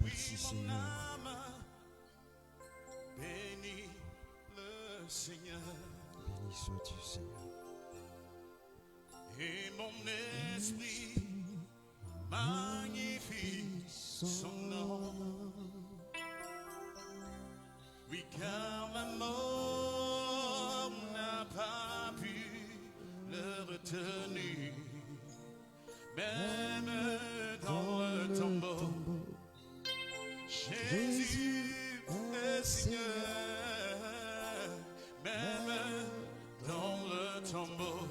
Merci Seigneur. Bénis le Seigneur. Béni sois-tu Seigneur. Et mon esprit magnifie son nom. Oui, car la mort n'a pas pu le retenir. Même dans le tombeau, Jésus est Seigneur. Même dans le tombeau,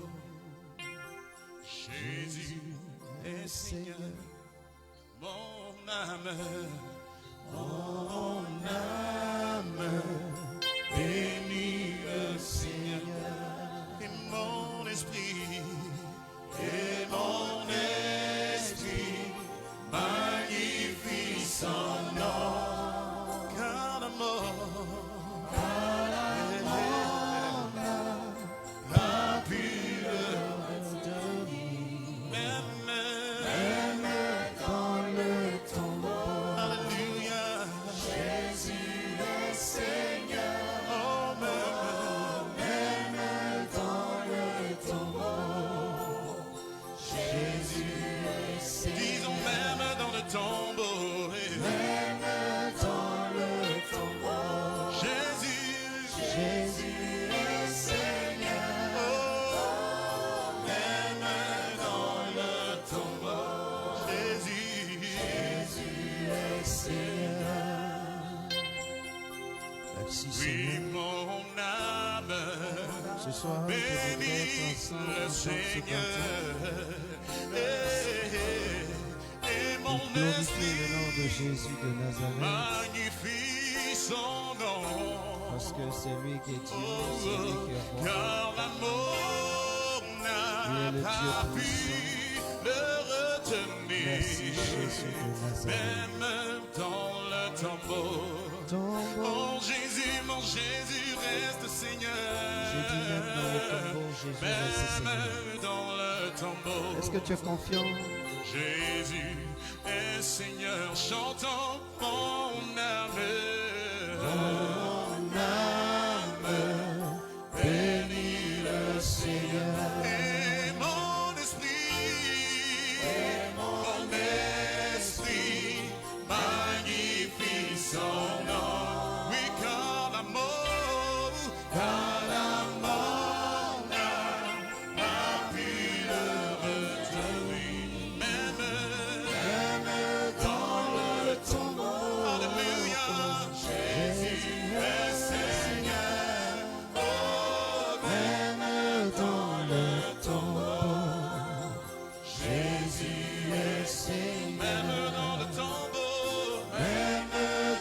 Jésus est Seigneur. Mon âme bénit le Seigneur. Et mon esprit magnifie son nom. Car la mort n'a pu le retenir. Même Dans le tombeau, Alléluia, Jésus est Seigneur. Oh, même dans le tombeau, Jésus est Seigneur. Disons même dans le tombeau. même dans le tombeau, Jésus est Seigneur. Oh, même dans le tombeau, Jésus est Seigneur. merci Oui, Seigneur. mon âme Ce soir, nous voudrions bénis être le ensemble ce Seigneur. Et Nous mon glorifier le nom de esprit Jésus de Nazareth, magnifie son nom. parce que c'est lui qui est Dieu, c'est lui qui est roi. Car la mort Il est n'a le Dieu pas pu puissant. le retenir. Merci Jésus de Nazareth. Même dans le tombeau. Tombeau, Oh Jésus, mon Jésus reste Seigneur. j'ai dit même dans le tombeau, Jésus reste Seigneur. Même dans le tombeau. Est-ce que tu es confiant? Jésus est Seigneur, chantons mon âme. Mon âme bénit le Seigneur. Et mon esprit magnifie son nom. Oui, car la mort n'a pu le retenir. Même Dans le tombeau, Alléluia, Jésus est Seigneur. Oh, même dans le tombeau, Jésus est Seigneur. même dans le tombeau. Même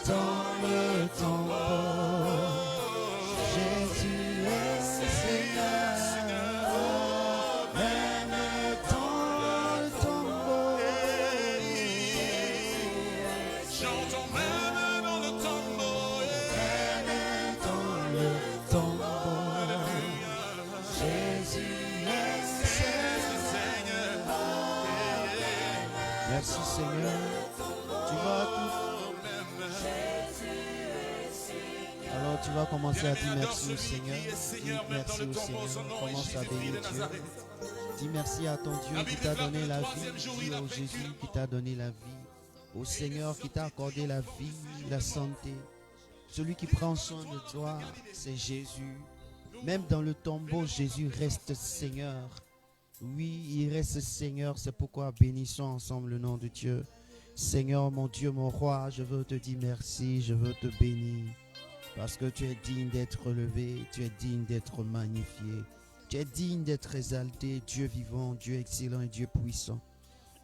dans le tombeau, Jésus est Seigneur. Même dans le tombeau, Chantons même dans le tombeau. même dans le tombeau, Jésus est Seigneur. Merci Seigneur. Tu vas tout. Alors tu vas commencer à dire merci au Seigneur. Dis merci au Seigneur. Commence à bénir Dieu. Dis merci à ton Dieu qui t'a donné la vie. Dis au Jésus qui t'a donné la vie. Au Seigneur qui t'a accordé la vie, la santé. Celui qui prend soin de toi, c'est Jésus. Même dans le tombeau, Jésus reste Seigneur. Oui, il reste Seigneur. C'est pourquoi bénissons ensemble le nom de Dieu. Seigneur, mon Dieu, mon roi, je veux te dire merci, je veux te bénir. Parce que tu es digne d'être relevé, tu es digne d'être magnifié. Tu es digne d'être exalté, Dieu vivant, Dieu excellent et Dieu puissant.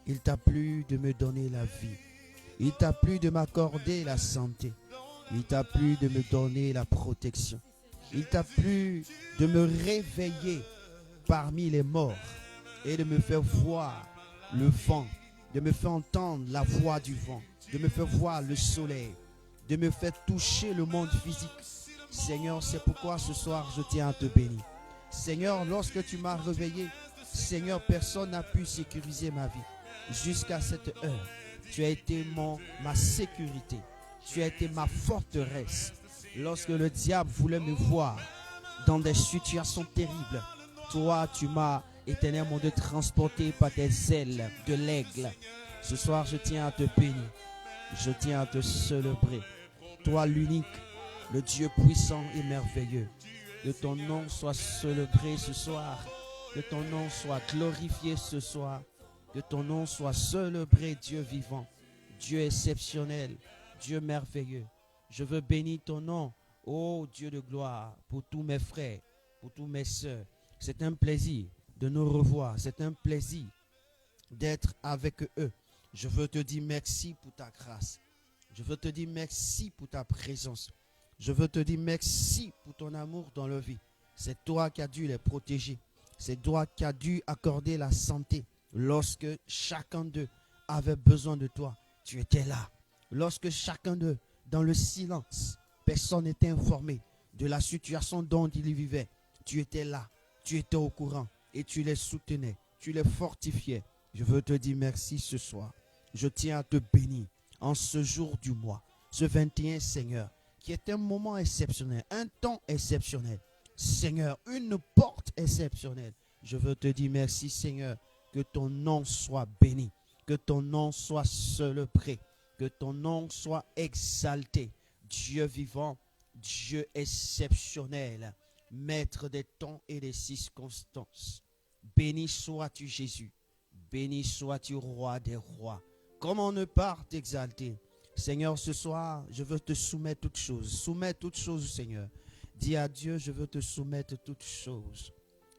Il t'a plu de me donner la vie. Il t'a plu de m'accorder la santé. Il t'a plu de me donner la protection. Il t'a plu de me réveiller parmi les morts et de me faire voir le vent, de me faire entendre la voix du vent, de me faire voir le soleil, de me faire toucher le monde physique. Seigneur, c'est pourquoi ce soir, je tiens à te bénir. Seigneur, lorsque tu m'as réveillé, Seigneur, personne n'a pu sécuriser ma vie. Jusqu'à cette heure, tu as été ma sécurité. Tu as été ma forteresse. Lorsque le diable voulait me voir dans des situations terribles, toi, tu m'as éternellement de transporter par tes ailes de l'aigle. Ce soir, je tiens à te bénir. Je tiens à te célébrer. Toi, l'unique, le Dieu puissant et merveilleux. Que ton nom soit célébré ce soir. Que ton nom soit glorifié ce soir. Que ton nom soit célébré, Dieu vivant. Dieu exceptionnel. Dieu merveilleux. Je veux bénir ton nom, ô Dieu de gloire, pour tous mes frères, pour tous mes soeurs. C'est un plaisir de nous revoir. C'est un plaisir d'être avec eux. Je veux te dire merci pour ta grâce. Je veux te dire merci pour ta présence. Je veux te dire merci pour ton amour dans leur vie. C'est toi qui as dû les protéger. C'est toi qui as dû accorder la santé. Lorsque chacun d'eux avait besoin de toi, tu étais là. Lorsque chacun d'eux, dans le silence, personne n'était informé de la situation dont ils vivaient, tu étais là. Tu étais au courant et tu les soutenais. Tu les fortifiais. Je veux te dire merci ce soir. Je tiens à te bénir en ce jour du mois, ce 21, Seigneur, qui est un moment exceptionnel, un temps exceptionnel. Seigneur, une porte exceptionnelle. Je veux te dire merci, Seigneur, que ton nom soit béni, que ton nom soit célébré, que ton nom soit exalté. Dieu vivant, Dieu exceptionnel, Maître des temps et des circonstances. Béni sois-tu, Jésus. Béni sois-tu, Roi des rois. Comment ne pas t'exalter? Seigneur, ce soir, je veux te soumettre toutes choses. Soumets toutes choses, Seigneur. Dis à Dieu, je veux te soumettre toutes choses.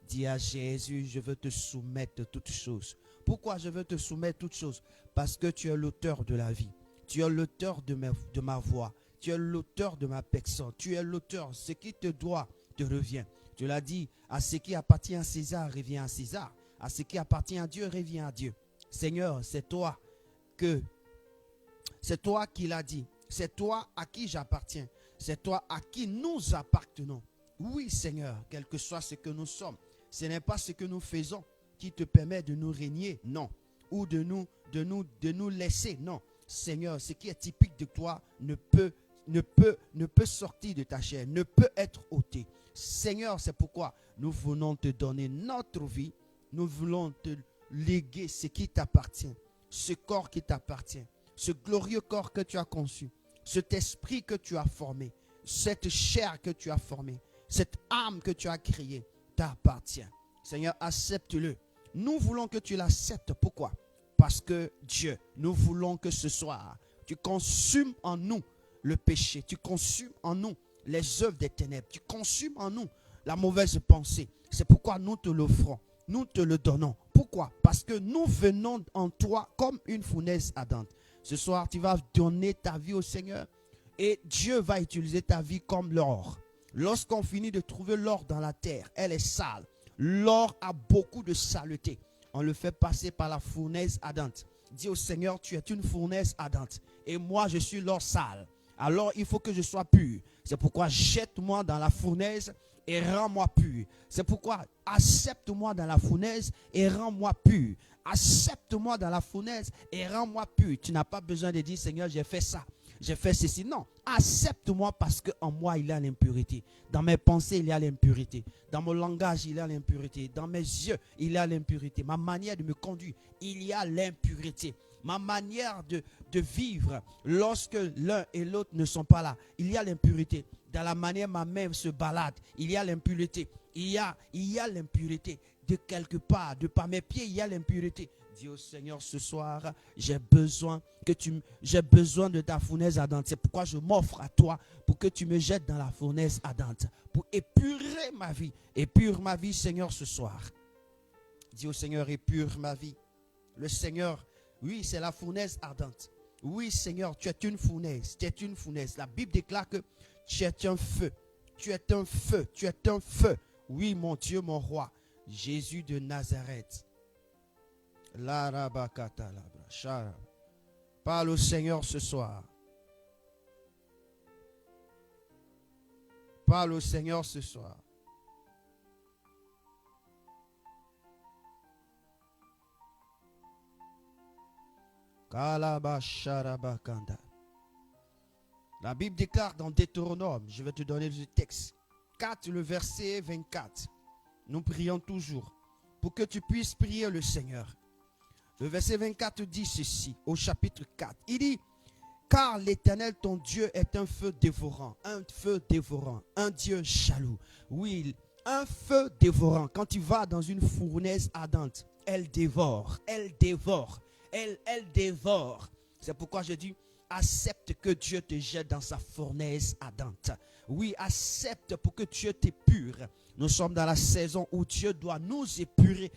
Dis à Jésus, je veux te soumettre toutes choses. Pourquoi je veux te soumettre toutes choses? Parce que tu es l'auteur de la vie. Tu es l'auteur de ma voix. Tu es l'auteur de ma personne. Tu es l'auteur. Ce qui te doit te revient. Tu l'as dit, à ce qui appartient à César, revient à César. À ce qui appartient à Dieu, revient à Dieu. Seigneur, c'est toi qui l'as dit. C'est toi à qui j'appartiens. C'est toi à qui nous appartenons. Oui, Seigneur, quel que soit ce que nous sommes, ce n'est pas ce que nous faisons qui te permet de nous régner, non. Ou de nous laisser, non. Seigneur, ce qui est typique de toi ne peut sortir de ta chair, ne peut être ôté. Seigneur, c'est pourquoi nous voulons te donner notre vie. Nous voulons te léguer ce qui t'appartient, ce corps qui t'appartient, ce glorieux corps que tu as conçu, cet esprit que tu as formé, cette chair que tu as formée, cette âme que tu as créée, t'appartient. Seigneur, accepte-le. Nous voulons que tu l'acceptes. Pourquoi? Parce que Dieu, nous voulons que ce soir, tu consumes en nous le péché, tu consumes en nous les œuvres des ténèbres, tu consumes en nous la mauvaise pensée. C'est pourquoi nous te l'offrons, nous te le donnons. Pourquoi? Parce que nous venons en toi comme une fournaise ardente. Ce soir, tu vas donner ta vie au Seigneur et Dieu va utiliser ta vie comme l'or. Lorsqu'on finit de trouver l'or dans la terre, elle est sale. L'or a beaucoup de saleté. On le fait passer par la fournaise ardente. Dis au Seigneur, tu es une fournaise ardente et moi je suis l'or sale. Alors il faut que je sois pur. C'est pourquoi jette-moi dans la fournaise et rends-moi pur. C'est pourquoi accepte-moi dans la fournaise et rends-moi pur. Accepte-moi dans la fournaise et rends-moi pur. Tu n'as pas besoin de dire, Seigneur, j'ai fait ça, j'ai fait ceci. Non, accepte-moi parce qu'en moi, il y a l'impureté. Dans mes pensées, il y a l'impureté. Dans mon langage, il y a l'impureté. Dans mes yeux, il y a l'impureté. Ma manière de me conduire, il y a l'impureté. Ma manière de vivre, lorsque l'un et l'autre ne sont pas là, il y a l'impureté. Dans la manière ma main se balade, il y a l'impureté. Il y a l'impureté. De quelque part, de par mes pieds, il y a l'impureté. Dis au Seigneur ce soir, j'ai besoin de ta fournaise ardente. C'est pourquoi je m'offre à toi pour que tu me jettes dans la fournaise ardente. Pour épurer ma vie. Épure ma vie, Seigneur, ce soir. Dis au Seigneur, épure ma vie. Le Seigneur, oui, c'est la fournaise ardente. Oui, Seigneur, tu es une fournaise. Tu es une fournaise. La Bible déclare que tu es un feu. Tu es un feu. Tu es un feu. Oui, mon Dieu, mon roi. Jésus de Nazareth. Parle au Seigneur ce soir. Parle au Seigneur ce soir. Kalabasharabakanda. La Bible déclare dans Deutéronome, je vais te donner le texte 4, le verset 24. Nous prions toujours pour que tu puisses prier le Seigneur. Le verset 24 dit ceci, au chapitre 4. Il dit, car l'Éternel, ton Dieu, est un feu dévorant, un Dieu jaloux. Oui, un feu dévorant. Quand tu vas dans une fournaise ardente, elle dévore. C'est pourquoi je dis, accepte que Dieu te jette dans sa fournaise ardente. Oui, accepte pour que Dieu t'épure. Nous sommes dans la saison où Dieu doit nous épurer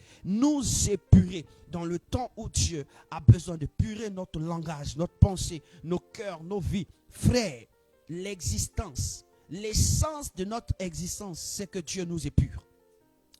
dans le temps où Dieu a besoin de purer notre langage, notre pensée, nos cœurs, nos vies. Frère, l'existence, l'essence de notre existence, c'est que Dieu nous épure.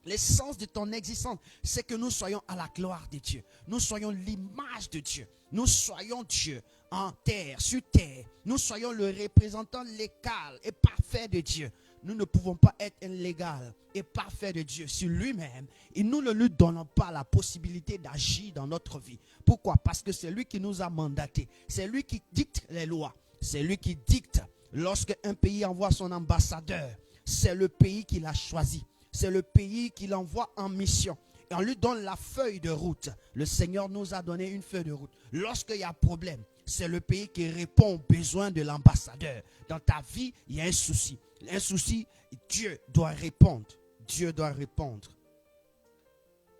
L'essence de ton existence, c'est que nous soyons à la gloire de Dieu. Nous soyons l'image de Dieu. Nous soyons Dieu en terre, sur terre. Nous soyons le représentant légal et parfait de Dieu. Nous ne pouvons pas être illégal et parfait de Dieu sur lui-même. Et nous ne lui donnons pas la possibilité d'agir dans notre vie. Pourquoi? Parce que c'est lui qui nous a mandatés. C'est lui qui dicte les lois. C'est lui qui dicte. Lorsque un pays envoie son ambassadeur, c'est le pays qu'il a choisi. C'est le pays qu'il envoie en mission. Et on lui donne la feuille de route. Le Seigneur nous a donné une feuille de route. Lorsqu'il y a problème, c'est le pays qui répond aux besoins de l'ambassadeur. Dans ta vie, il y a un souci. Un souci, Dieu doit répondre. Dieu doit répondre.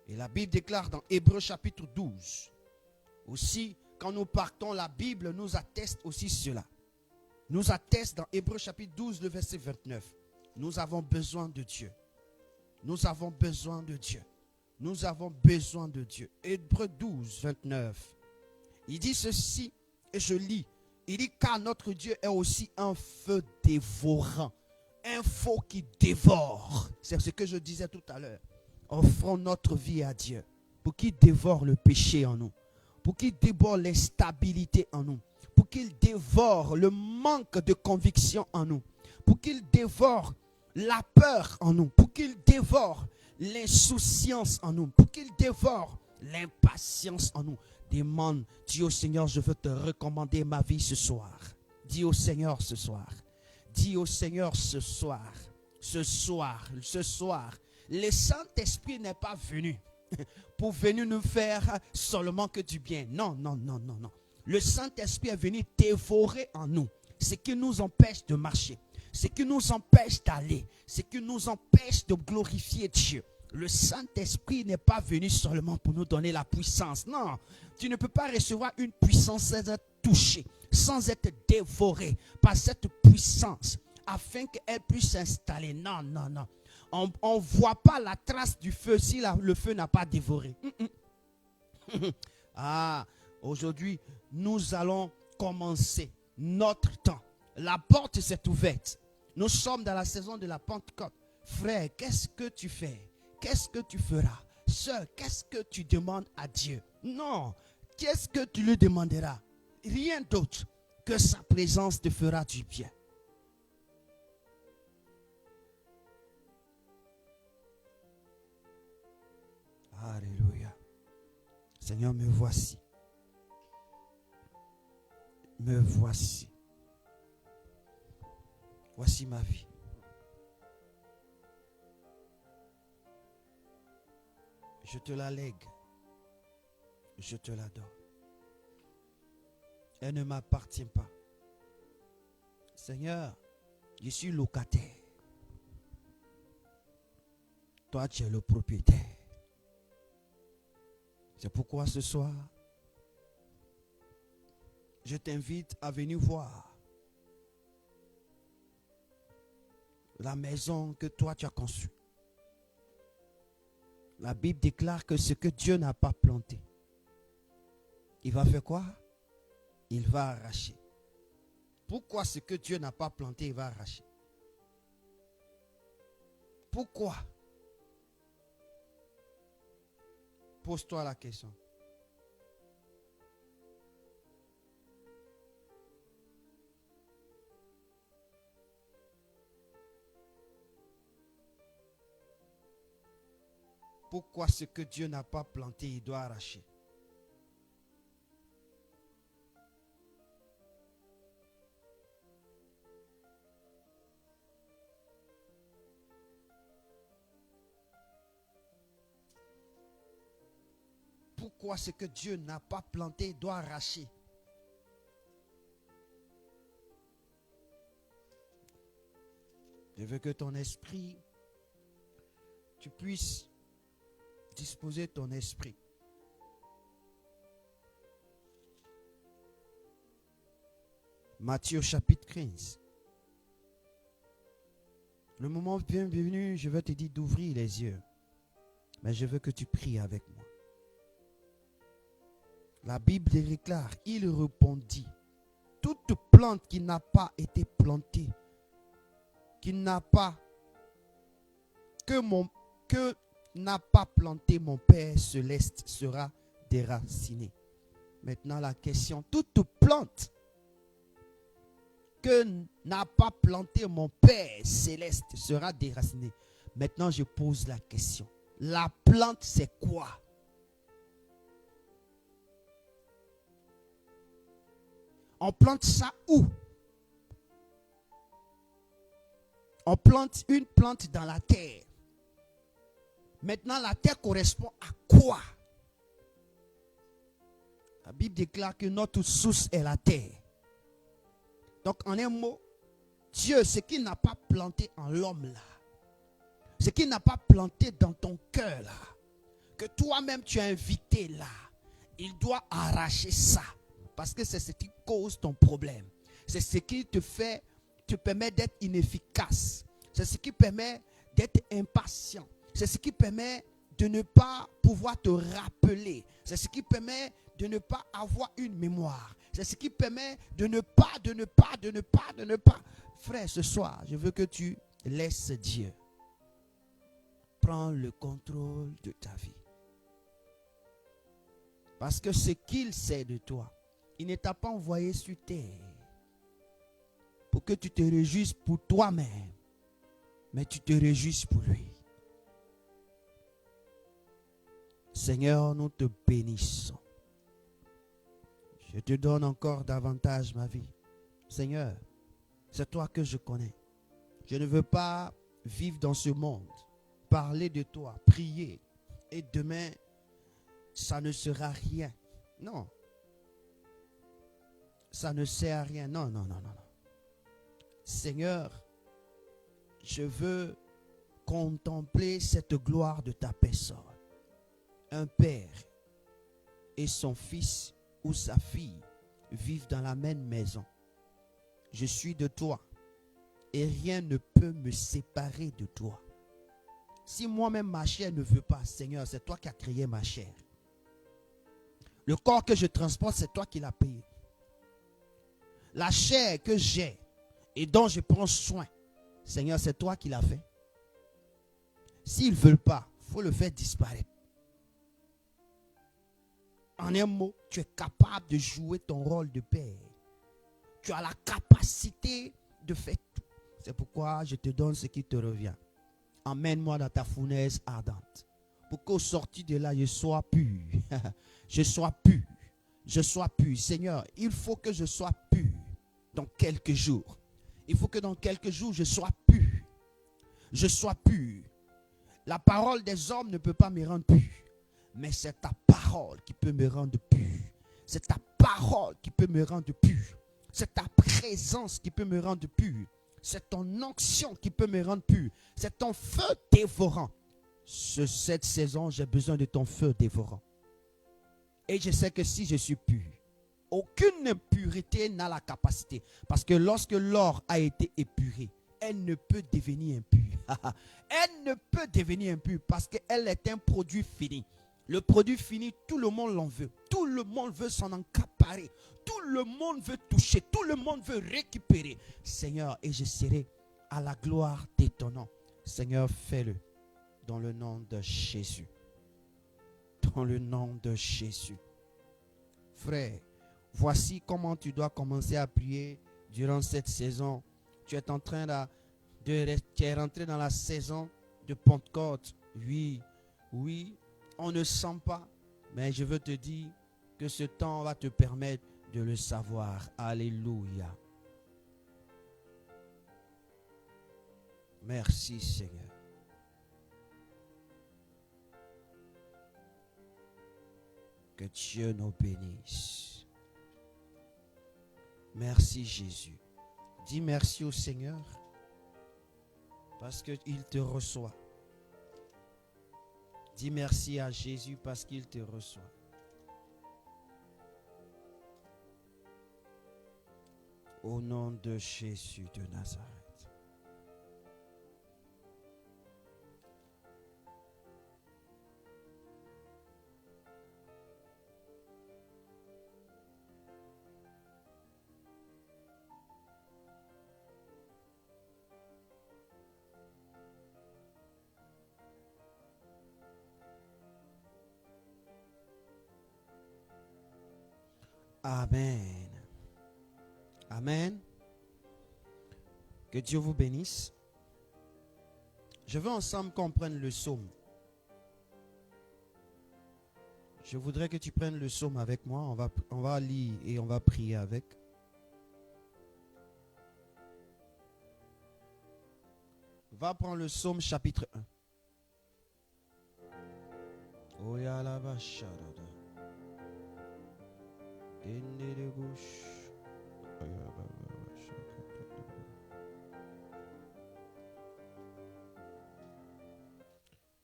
Et la Bible déclare dans Hébreux chapitre 12. Aussi, quand nous partons, la Bible nous atteste aussi cela. Nous atteste dans Hébreux chapitre 12, le verset 29. Nous avons besoin de Dieu. Nous avons besoin de Dieu. Nous avons besoin de Dieu. Hébreux 12, 29. Il dit ceci, et je lis. Il dit, car notre Dieu est aussi un feu dévorant. Un feu qui dévore. C'est ce que je disais tout à l'heure. Offrons notre vie à Dieu. Pour qu'il dévore le péché en nous. Pour qu'il dévore l'instabilité en nous. Pour qu'il dévore le manque de conviction en nous. Pour qu'il dévore la peur en nous. Pour qu'il dévore l'insouciance en nous. Pour qu'il dévore l'impatience en nous. Demande, dis au Seigneur, je veux te recommander ma vie ce soir. Dis au Seigneur ce soir. Dis au Seigneur ce soir. Ce soir. Le Saint-Esprit n'est pas venu pour venir nous faire seulement que du bien. Non. Le Saint-Esprit est venu dévorer en nous ce qui nous empêche de marcher, ce qui nous empêche d'aller, ce qui nous empêche de glorifier Dieu. Le Saint-Esprit n'est pas venu seulement pour nous donner la puissance. Non, tu ne peux pas recevoir une puissance sans être touché, sans être dévoré par cette puissance, afin qu'elle puisse s'installer. Non. On ne voit pas la trace du feu si le feu n'a pas dévoré. Aujourd'hui, nous allons commencer notre temps. La porte s'est ouverte. Nous sommes dans la saison de la Pentecôte. Frère, qu'est-ce que tu fais? Qu'est-ce que tu feras? Sœur, qu'est-ce que tu demandes à Dieu? Non, qu'est-ce que tu lui demanderas? Rien d'autre que sa présence te fera du bien. Alléluia. Seigneur, me voici. Me voici. Voici ma vie. Je te la lègue. Je te la donne. Elle ne m'appartient pas. Seigneur, je suis locataire. Toi, tu es le propriétaire. C'est pourquoi ce soir, je t'invite à venir voir la maison que toi tu as conçue. La Bible déclare que ce que Dieu n'a pas planté, il va faire quoi? Il va arracher. Pourquoi ce que Dieu n'a pas planté, il va arracher? Pourquoi? Pose-toi la question. Pourquoi ce que Dieu n'a pas planté, il doit arracher? Pourquoi ce que Dieu n'a pas planté, il doit arracher? Je veux que ton esprit, tu puisses disposer ton esprit. Matthieu chapitre 15. Le moment bien venu, je veux te dire d'ouvrir les yeux. Mais je veux que tu pries avec moi. La Bible déclare, il répondit, toute plante qui n'a pas été plantée, qui n'a pas, que n'a pas planté mon Père céleste sera déracinée. Maintenant la question, toute plante que n'a pas planté mon Père céleste sera déracinée. Maintenant je pose la question, la plante c'est quoi? On plante ça où? On plante une plante dans la terre. Maintenant, la terre correspond à quoi? La Bible déclare que notre source est la terre. Donc, en un mot, Dieu, ce qu'il n'a pas planté en l'homme là, ce qu'il n'a pas planté dans ton cœur là, que toi-même tu as invité là, il doit arracher ça. Parce que c'est ce qui cause ton problème. C'est ce qui te permet d'être inefficace. C'est ce qui permet d'être impatient. C'est ce qui permet de ne pas pouvoir te rappeler. C'est ce qui permet de ne pas avoir une mémoire. C'est ce qui permet de ne pas. Frère, ce soir, je veux que tu laisses Dieu prendre le contrôle de ta vie. Parce que ce qu'il sait de toi, il ne t'a pas envoyé sur terre pour que tu te réjouisses pour toi-même, mais tu te réjouisses pour lui. Seigneur, nous te bénissons. Je te donne encore davantage ma vie. Seigneur, c'est toi que je connais. Je ne veux pas vivre dans ce monde, parler de toi, prier, et demain, ça ne sera rien. Non. Ça ne sert à rien. Non. Seigneur, je veux contempler cette gloire de ta personne. Un père et son fils ou sa fille vivent dans la même maison. Je suis de toi et rien ne peut me séparer de toi. Si moi-même ma chair ne veut pas, Seigneur, c'est toi qui as créé ma chair. Le corps que je transporte, c'est toi qui l'as payé. La chair que j'ai et dont je prends soin, Seigneur, c'est toi qui l'as fait. S'ils ne veulent pas, il faut le faire disparaître. En un mot, tu es capable de jouer ton rôle de père. Tu as la capacité de faire tout. C'est pourquoi je te donne ce qui te revient. Emmène-moi dans ta fournaise ardente. Pour qu'au sorti de là, je sois pur. Je sois pur. Je sois pur. Seigneur, il faut que je sois pur dans quelques jours. Il faut que dans quelques jours, je sois pur. Je sois pur. La parole des hommes ne peut pas me rendre pur. Mais c'est ta parole qui peut me rendre pur. C'est ta parole qui peut me rendre pur. C'est ta présence qui peut me rendre pur. C'est ton onction qui peut me rendre pur. C'est ton feu dévorant. Cette saison, j'ai besoin de ton feu dévorant. Et je sais que si je suis pur, aucune impureté n'a la capacité. Parce que lorsque l'or a été épuré, elle ne peut devenir impure. Elle ne peut devenir impure parce qu'elle est un produit fini. Le produit fini, tout le monde l'en veut. Tout le monde veut s'en accaparer. Tout le monde veut toucher. Tout le monde veut récupérer. Seigneur, et je serai à la gloire de ton nom. Seigneur, fais-le dans le nom de Jésus. Dans le nom de Jésus. Frère, voici comment tu dois commencer à prier durant cette saison. Tu es en train tu es rentré dans la saison de Pentecôte. Oui. Oui, on ne sent pas, mais je veux te dire que ce temps va te permettre de le savoir. Alléluia. Merci Seigneur. Que Dieu nous bénisse. Merci Jésus. Dis merci au Seigneur parce qu'il te reçoit. Dis merci à Jésus parce qu'il te reçoit. Au nom de Jésus de Nazareth. Amen. Amen. Que Dieu vous bénisse. Je veux ensemble qu'on prenne le psaume. Je voudrais que tu prennes le psaume avec moi. On va lire et on va prier avec. Va prendre le psaume chapitre 1.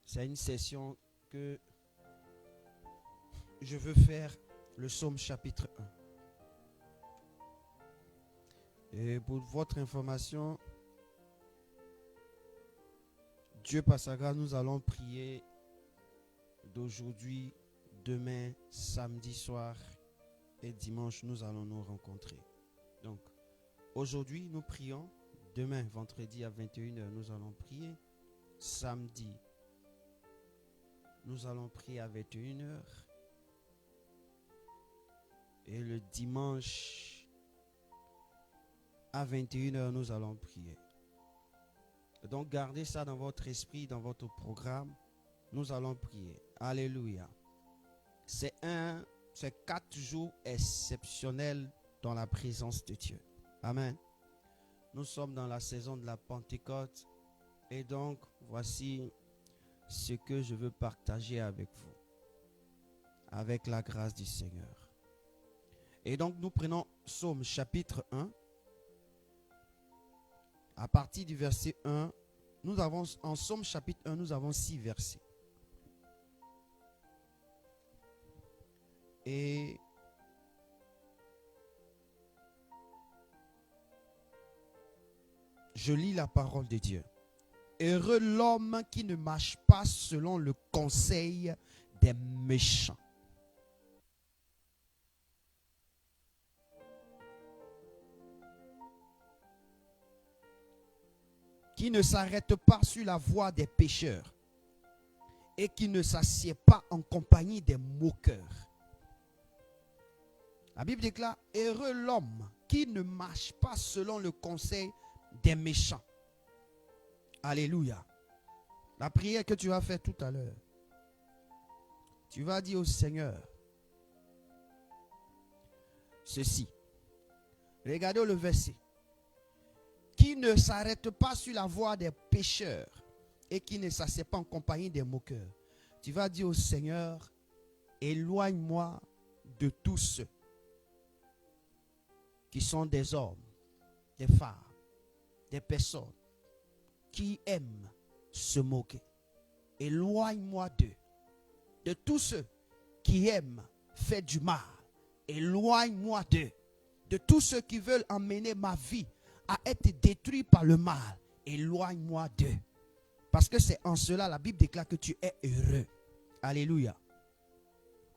C'est une session que je veux faire, le psaume chapitre 1. Et pour votre information, Dieu par sa grâce, nous allons prier d'aujourd'hui, demain, samedi soir et dimanche, nous allons nous rencontrer. Donc, aujourd'hui, nous prions. Demain, vendredi à 21h, nous allons prier. Samedi, nous allons prier à 21h. Et le dimanche, à 21h, nous allons prier. Donc, gardez ça dans votre esprit, dans votre programme. Nous allons prier. Alléluia. C'est 4 jours exceptionnels dans la présence de Dieu. Amen. Nous sommes dans la saison de la Pentecôte. Et donc, voici ce que je veux partager avec vous. Avec la grâce du Seigneur. Et donc, nous prenons Psaume chapitre 1. À partir du verset 1, nous avons, en Psaume chapitre 1, nous avons 6 versets. Et je lis la parole de Dieu. Heureux l'homme qui ne marche pas selon le conseil des méchants. Qui ne s'arrête pas sur la voie des pécheurs et qui ne s'assied pas en compagnie des moqueurs. La Bible déclare, heureux l'homme qui ne marche pas selon le conseil des méchants. Alléluia. La prière que tu vas faire tout à l'heure, tu vas dire au Seigneur ceci. Regardez le verset. Qui ne s'arrête pas sur la voie des pécheurs et qui ne s'assied pas en compagnie des moqueurs. Tu vas dire au Seigneur, éloigne-moi de tous ceux qui sont des hommes, des femmes, des personnes qui aiment se moquer. Éloigne-moi d'eux. De tous ceux qui aiment faire du mal. Éloigne-moi d'eux. De tous ceux qui veulent emmener ma vie à être détruit par le mal. Éloigne-moi d'eux. Parce que c'est en cela, la Bible déclare que tu es heureux. Alléluia.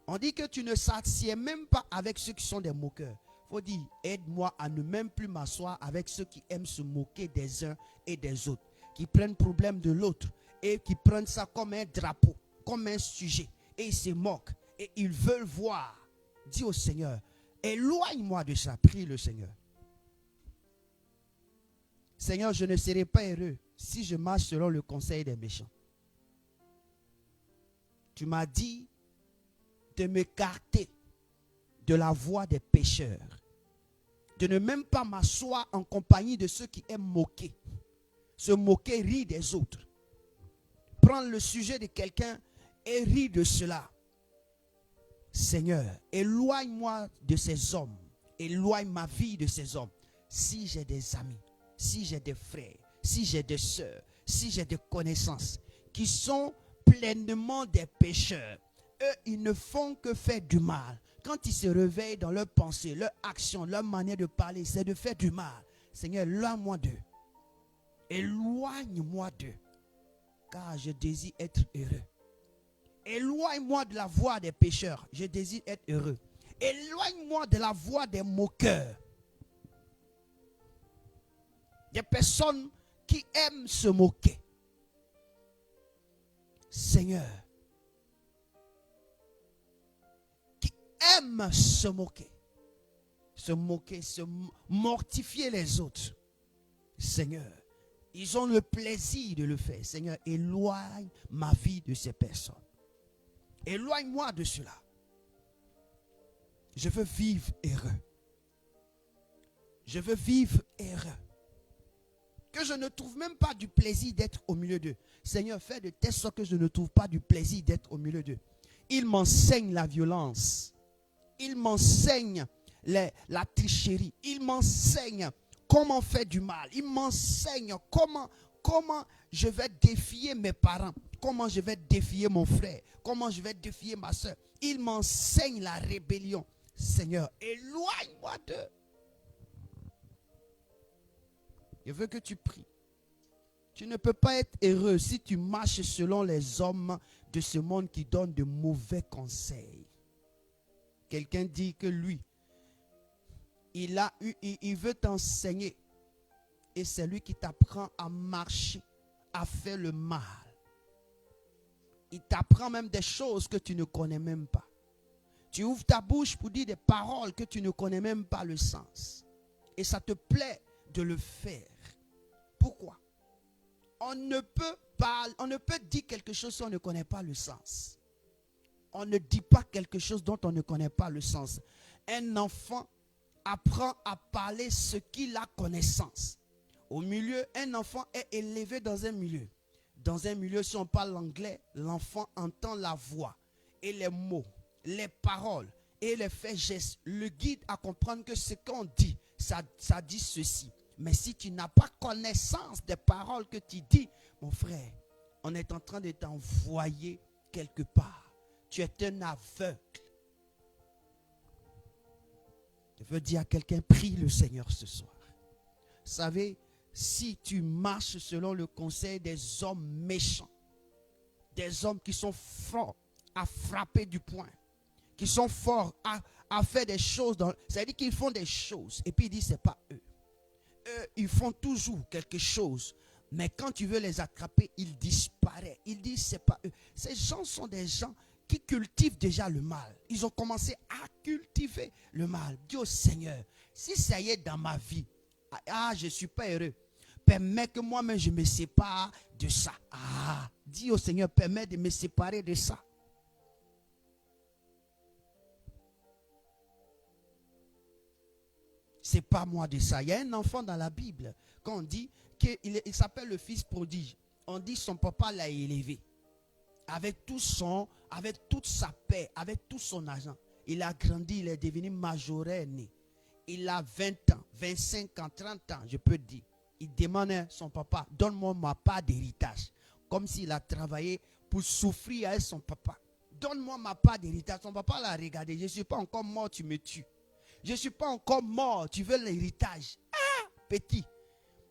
On dit que tu ne s'assieds même pas avec ceux qui sont des moqueurs. Il faut dire, aide-moi à ne même plus m'asseoir avec ceux qui aiment se moquer des uns et des autres. Qui prennent le problème de l'autre et qui prennent ça comme un drapeau, comme un sujet. Et ils se moquent et ils veulent voir. Dis au Seigneur, éloigne-moi de ça. Prie le Seigneur. Seigneur, je ne serai pas heureux si je marche selon le conseil des méchants. Tu m'as dit de m'écarter de la voie des pécheurs, de ne même pas m'asseoir en compagnie de ceux qui aiment moquer, se moquer, rire des autres, prendre le sujet de quelqu'un et rire de cela. Seigneur, éloigne-moi de ces hommes, éloigne ma vie de ces hommes. Si j'ai des amis, si j'ai des frères, si j'ai des sœurs, si j'ai des connaissances qui sont pleinement des pécheurs, eux, ils ne font que faire du mal. Quand ils se réveillent dans leurs pensées, leur action, leur manière de parler, c'est de faire du mal. Seigneur, éloigne-moi d'eux. Éloigne-moi d'eux. Car je désire être heureux. Éloigne-moi de la voie des pécheurs. Je désire être heureux. Éloigne-moi de la voie des moqueurs. Des personnes qui aiment se moquer. Seigneur, qui aiment se moquer, se mortifier les autres. Seigneur, ils ont le plaisir de le faire. Seigneur, éloigne ma vie de ces personnes. Éloigne-moi de cela. Je veux vivre heureux. Je veux vivre heureux. Que je ne trouve même pas du plaisir d'être au milieu d'eux. Seigneur, fais de telle sorte que je ne trouve pas du plaisir d'être au milieu d'eux. Ils m'enseignent la violence. Ils m'enseignent la tricherie. Ils m'enseignent comment faire du mal. Ils m'enseignent comment je vais défier mes parents. Comment je vais défier mon frère. Comment je vais défier ma soeur. Ils m'enseignent la rébellion. Seigneur, éloigne-moi d'eux. Je veux que tu pries. Tu ne peux pas être heureux si tu marches selon les hommes de ce monde qui donnent de mauvais conseils. Quelqu'un dit que lui, il veut t'enseigner. Et c'est lui qui t'apprend à marcher, à faire le mal. Il t'apprend même des choses que tu ne connais même pas. Tu ouvres ta bouche pour dire des paroles que tu ne connais même pas le sens. Et ça te plaît de le faire. Pourquoi? On ne peut dire quelque chose si on ne connaît pas le sens. On ne dit pas quelque chose dont on ne connaît pas le sens. Un enfant apprend à parler ce qu'il a connaissance. Au milieu, un enfant est élevé dans un milieu. Dans un milieu, si on parle l'anglais, l'enfant entend la voix et les mots, les paroles et les faits gestes le guident à comprendre que ce qu'on dit, ça dit ceci. Mais si tu n'as pas connaissance des paroles que tu dis, mon frère, on est en train de t'envoyer quelque part. Tu es un aveugle. Je veux dire à quelqu'un, prie le Seigneur ce soir. Vous savez, si tu marches selon le conseil des hommes méchants, des hommes qui sont forts à frapper du poing, qui sont forts à faire des choses, c'est-à-dire qu'ils font des choses, et puis ils disent c'est pas eux. Eux, ils font toujours quelque chose, mais quand tu veux les attraper, ils disparaissent. Ils disent c'est pas eux. Ces gens sont des gens qui cultivent déjà le mal. Ils ont commencé à cultiver le mal. Dis au Seigneur, si ça y est dans ma vie, je ne suis pas heureux, permets que moi-même je me sépare de ça. Dis au Seigneur, permets de me séparer de ça. C'est pas moi de ça. Il y a un enfant dans la Bible, quand on dit qu'il s'appelle le fils prodige, on dit son papa l'a élevé. Avec toute sa paix, avec tout son argent. Il a grandi, il est devenu majoraire né. Il a 20 ans, 25 ans, 30 ans, je peux dire. Il demande à son papa, donne-moi ma part d'héritage. Comme s'il a travaillé pour souffrir avec son papa. Donne-moi ma part d'héritage. Son papa l'a regardé, je ne suis pas encore mort, tu me tues. Je ne suis pas encore mort, tu veux l'héritage. Petit,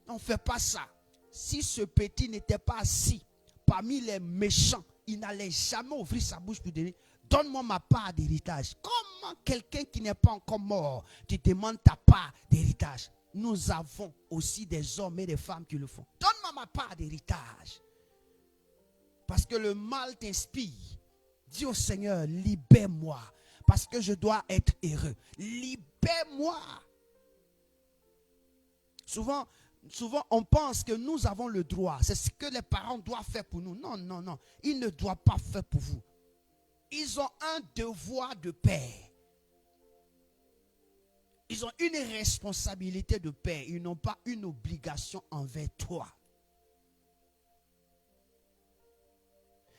on ne fait pas ça. Si ce petit n'était pas assis parmi les méchants, il n'allait jamais ouvrir sa bouche pour dire, donne-moi ma part d'héritage. Comment quelqu'un qui n'est pas encore mort, tu demandes ta part d'héritage? Nous avons aussi des hommes et des femmes qui le font. Donne-moi ma part d'héritage. Parce que le mal t'inspire. Dis au Seigneur, libère-moi. Parce que je dois être heureux. Libère-moi. Souvent, on pense que nous avons le droit. C'est ce que les parents doivent faire pour nous. Non, non, non. Ils ne doivent pas faire pour vous. Ils ont un devoir de père. Ils ont une responsabilité de père. Ils n'ont pas une obligation envers toi.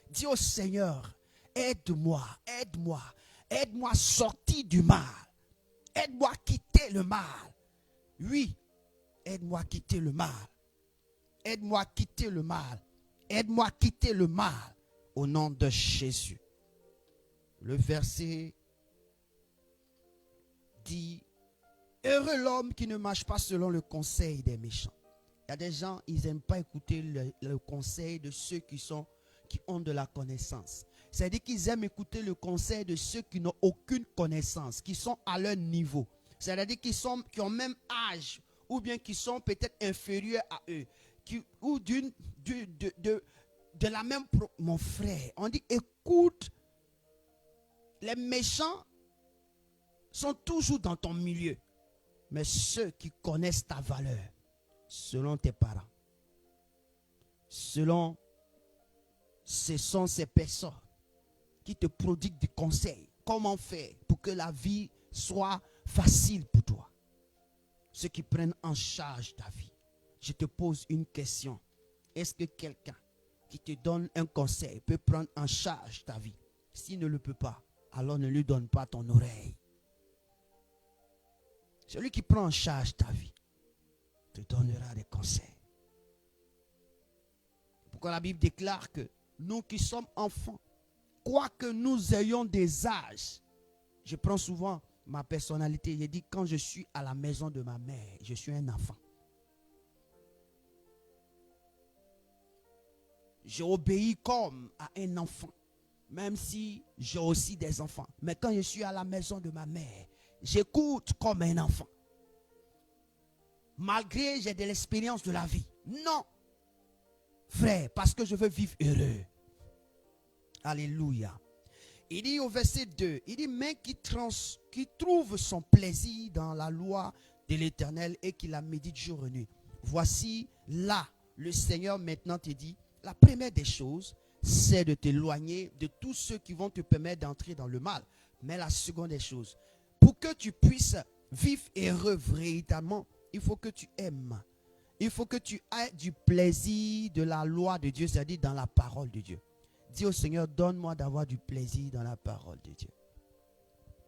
Dis au Seigneur, aide-moi, aide-moi, aide-moi à sortir du mal. Aide-moi à quitter le mal. Oui, aide-moi à quitter le mal. Aide-moi à quitter le mal. Aide-moi à quitter le mal. Au nom de Jésus. Le verset dit, heureux l'homme qui ne marche pas selon le conseil des méchants. Il y a des gens, ils n'aiment pas écouter le conseil de ceux qui ont de la connaissance. C'est-à-dire qu'ils aiment écouter le conseil de ceux qui n'ont aucune connaissance, qui sont à leur niveau. C'est-à-dire qui ont même âge, ou bien qui sont peut-être inférieurs à eux, ou de la même... Mon frère, on dit, écoute, les méchants sont toujours dans ton milieu. Mais ceux qui connaissent ta valeur, selon tes parents, ce sont ces personnes qui te prodiguent des conseils. Comment faire pour que la vie soit facile pour toi? Ceux qui prennent en charge ta vie. Je te pose une question. Est-ce que quelqu'un qui te donne un conseil peut prendre en charge ta vie? S'il ne le peut pas, alors ne lui donne pas ton oreille. Celui qui prend en charge ta vie te donnera des conseils. Pourquoi la Bible déclare que nous qui sommes enfants, quoique nous ayons des âges, je prends souvent ma personnalité, je dis quand je suis à la maison de ma mère, je suis un enfant. Je obéis comme à un enfant, même si j'ai aussi des enfants. Mais quand je suis à la maison de ma mère, j'écoute comme un enfant. Malgré j'ai de l'expérience de la vie. Non, frère, parce que je veux vivre heureux. Alléluia. Il dit au verset 2, il dit, mais qui trouve son plaisir dans la loi de l'Éternel et qui la médite jour et nuit. Voici là, le Seigneur maintenant te dit, la première des choses, c'est de t'éloigner de tous ceux qui vont te permettre d'entrer dans le mal. Mais la seconde des choses, pour que tu puisses vivre heureux véritablement, il faut que tu aimes. Il faut que tu aies du plaisir de la loi de Dieu, c'est-à-dire dans la parole de Dieu. Dis au Seigneur, donne-moi d'avoir du plaisir dans la parole de Dieu.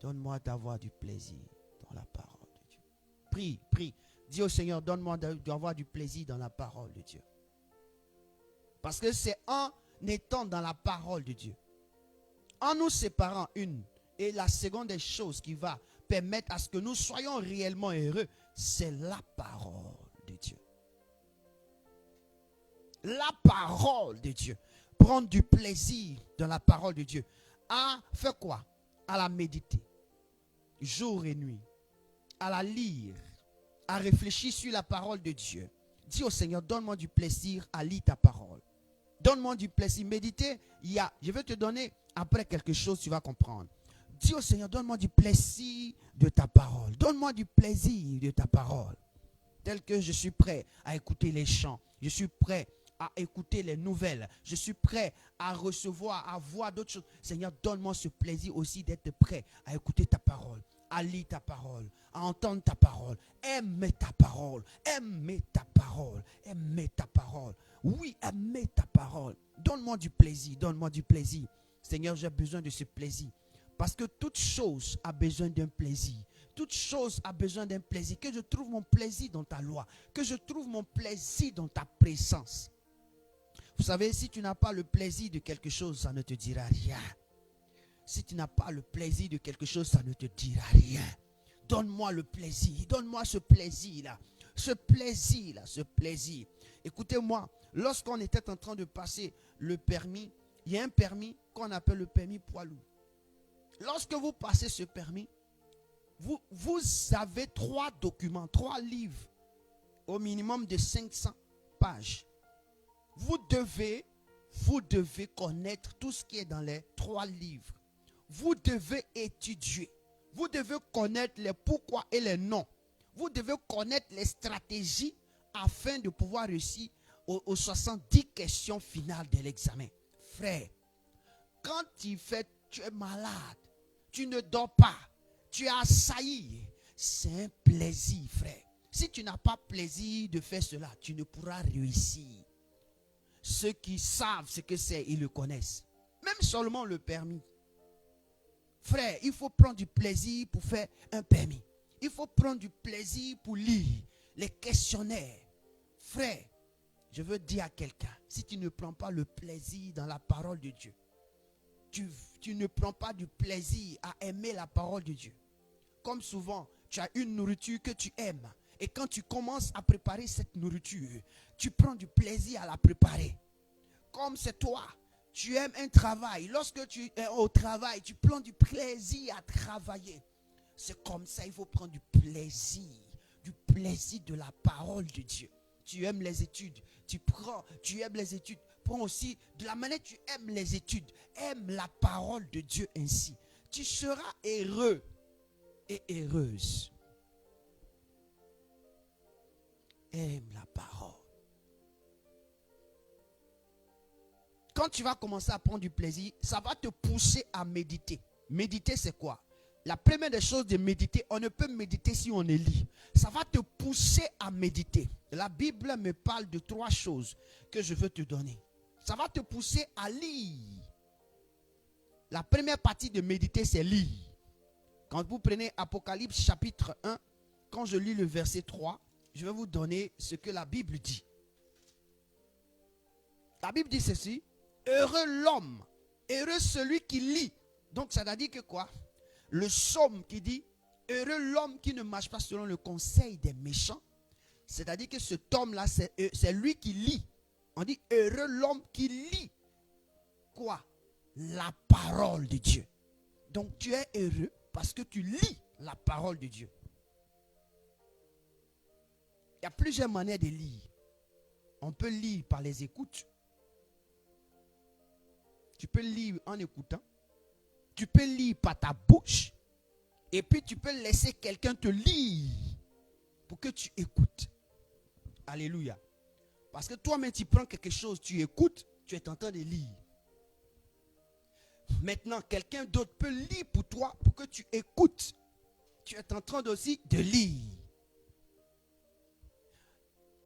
Donne-moi d'avoir du plaisir dans la parole de Dieu. Prie, prie. Dis au Seigneur, donne-moi d'avoir du plaisir dans la parole de Dieu. Parce que c'est en étant dans la parole de Dieu, en nous séparant et la seconde des choses qui va permettre à ce que nous soyons réellement heureux, c'est la parole de Dieu. La parole de Dieu. Prendre du plaisir dans la parole de Dieu. À faire quoi? À la méditer. Jour et nuit. À la lire. À réfléchir sur la parole de Dieu. Dis au Seigneur, donne-moi du plaisir à lire ta parole. Donne-moi du plaisir. Méditer, je vais te donner après quelque chose, tu vas comprendre. Dis au Seigneur, donne-moi du plaisir de ta parole. Donne-moi du plaisir de ta parole. Tel que je suis prêt à écouter les chants. Je suis prêt à écouter les nouvelles. Je suis prêt à recevoir, à voir d'autres choses. Seigneur, donne-moi ce plaisir aussi d'être prêt à écouter ta parole, à lire ta parole, à entendre ta parole. Aimer ta parole. Aimer ta parole. Aimer ta parole. Oui, aimer ta parole. Donne-moi du plaisir. Donne-moi du plaisir. Seigneur, j'ai besoin de ce plaisir. Parce que toute chose a besoin d'un plaisir. Toute chose a besoin d'un plaisir. Que je trouve mon plaisir dans ta loi. Que je trouve mon plaisir dans ta présence. Vous savez, si tu n'as pas le plaisir de quelque chose, ça ne te dira rien. Si tu n'as pas le plaisir de quelque chose, ça ne te dira rien. Donne-moi le plaisir. Donne-moi ce plaisir-là. Ce plaisir-là. Ce plaisir. Écoutez-moi, lorsqu'on était en train de passer le permis, il y a un permis qu'on appelle le permis poids lourd. Lorsque vous passez ce permis, vous avez 3 documents, 3 livres, au minimum de 500 pages. Vous devez connaître tout ce qui est dans les 3 livres. Vous devez étudier. Vous devez connaître les pourquoi et les non. Vous devez connaître les stratégies afin de pouvoir réussir aux 70 questions finales de l'examen. Frère, quand tu fais tu es malade, tu ne dors pas, tu es assailli. C'est un plaisir, frère. Si tu n'as pas plaisir de faire cela, tu ne pourras réussir. Ceux qui savent ce que c'est, ils le connaissent. Même seulement le permis. Frère, il faut prendre du plaisir pour faire un permis. Il faut prendre du plaisir pour lire les questionnaires. Frère, je veux dire à quelqu'un, si tu ne prends pas le plaisir dans la parole de Dieu, tu ne prends pas du plaisir à aimer la parole de Dieu. Comme souvent, tu as une nourriture que tu aimes. Et quand tu commences à préparer cette nourriture, tu prends du plaisir à la préparer. Comme c'est toi, tu aimes un travail. Lorsque tu es au travail, tu prends du plaisir à travailler. C'est comme ça, il faut prendre du plaisir de la parole de Dieu. Tu aimes les études, tu aimes les études. Prends aussi, de la manière que tu aimes les études, aime la parole de Dieu ainsi. Tu seras heureux et heureuse. Aime la parole. Quand tu vas commencer à prendre du plaisir, ça va te pousser à méditer. Méditer, c'est quoi? La première des choses de méditer, on ne peut méditer si on est lit. Ça va te pousser à méditer. La Bible me parle de 3 choses que je veux te donner. Ça va te pousser à lire. La première partie de méditer, c'est lire. Quand vous prenez Apocalypse chapitre 1, quand je lis le verset 3, je vais vous donner ce que la Bible dit. La Bible dit ceci: heureux l'homme, heureux celui qui lit. Donc ça veut dire que quoi? Le psaume qui dit heureux l'homme qui ne marche pas selon le conseil des méchants. C'est-à-dire que cet homme-là, c'est lui qui lit. On dit heureux l'homme qui lit. Quoi? La parole de Dieu. Donc tu es heureux parce que tu lis la parole de Dieu. Il y a plusieurs manières de lire. On peut lire par les écoutes. Tu peux lire en écoutant. Tu peux lire par ta bouche. Et puis tu peux laisser quelqu'un te lire pour que tu écoutes. Alléluia. Parce que toi-même tu prends quelque chose, tu écoutes, tu es en train de lire. Maintenant, quelqu'un d'autre peut lire pour toi pour que tu écoutes. Tu es en train aussi de lire.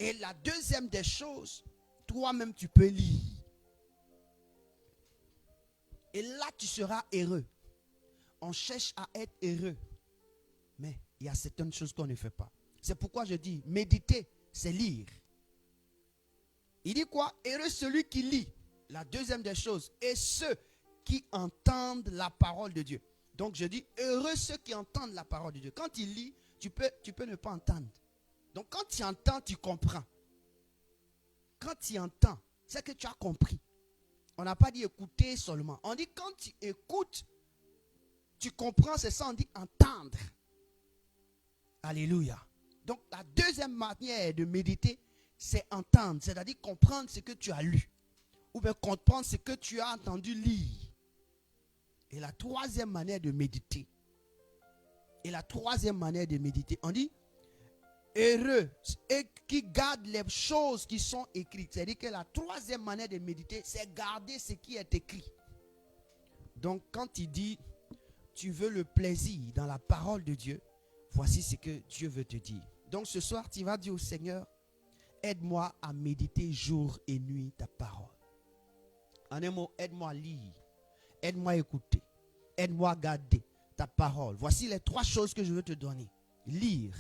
Et la deuxième des choses, toi-même tu peux lire. Et là tu seras heureux. On cherche à être heureux. Mais il y a certaines choses qu'on ne fait pas. C'est pourquoi je dis, méditer, c'est lire. Il dit quoi? Heureux celui qui lit. La deuxième des choses. Et ceux qui entendent la parole de Dieu. Donc je dis, heureux ceux qui entendent la parole de Dieu. Quand il lit, tu peux ne pas entendre. Donc quand tu entends, tu comprends. Quand tu entends, c'est que tu as compris. On n'a pas dit écouter seulement. On dit quand tu écoutes, tu comprends, c'est ça, on dit entendre. Alléluia. Donc la deuxième manière de méditer, c'est entendre. C'est-à-dire comprendre ce que tu as lu. Ou bien comprendre ce que tu as entendu lire. Et la troisième manière de méditer. On dit heureux et qui gardent les choses qui sont écrites. C'est-à-dire que la troisième manière de méditer, c'est garder ce qui est écrit. Donc quand il dit tu veux le plaisir dans la parole de Dieu, voici ce que Dieu veut te dire. Donc ce soir, tu vas dire au Seigneur, aide-moi à méditer jour et nuit ta parole. En un mot, aide-moi à lire, aide-moi à écouter, aide-moi à garder ta parole. Voici les 3 choses que je veux te donner. Lire,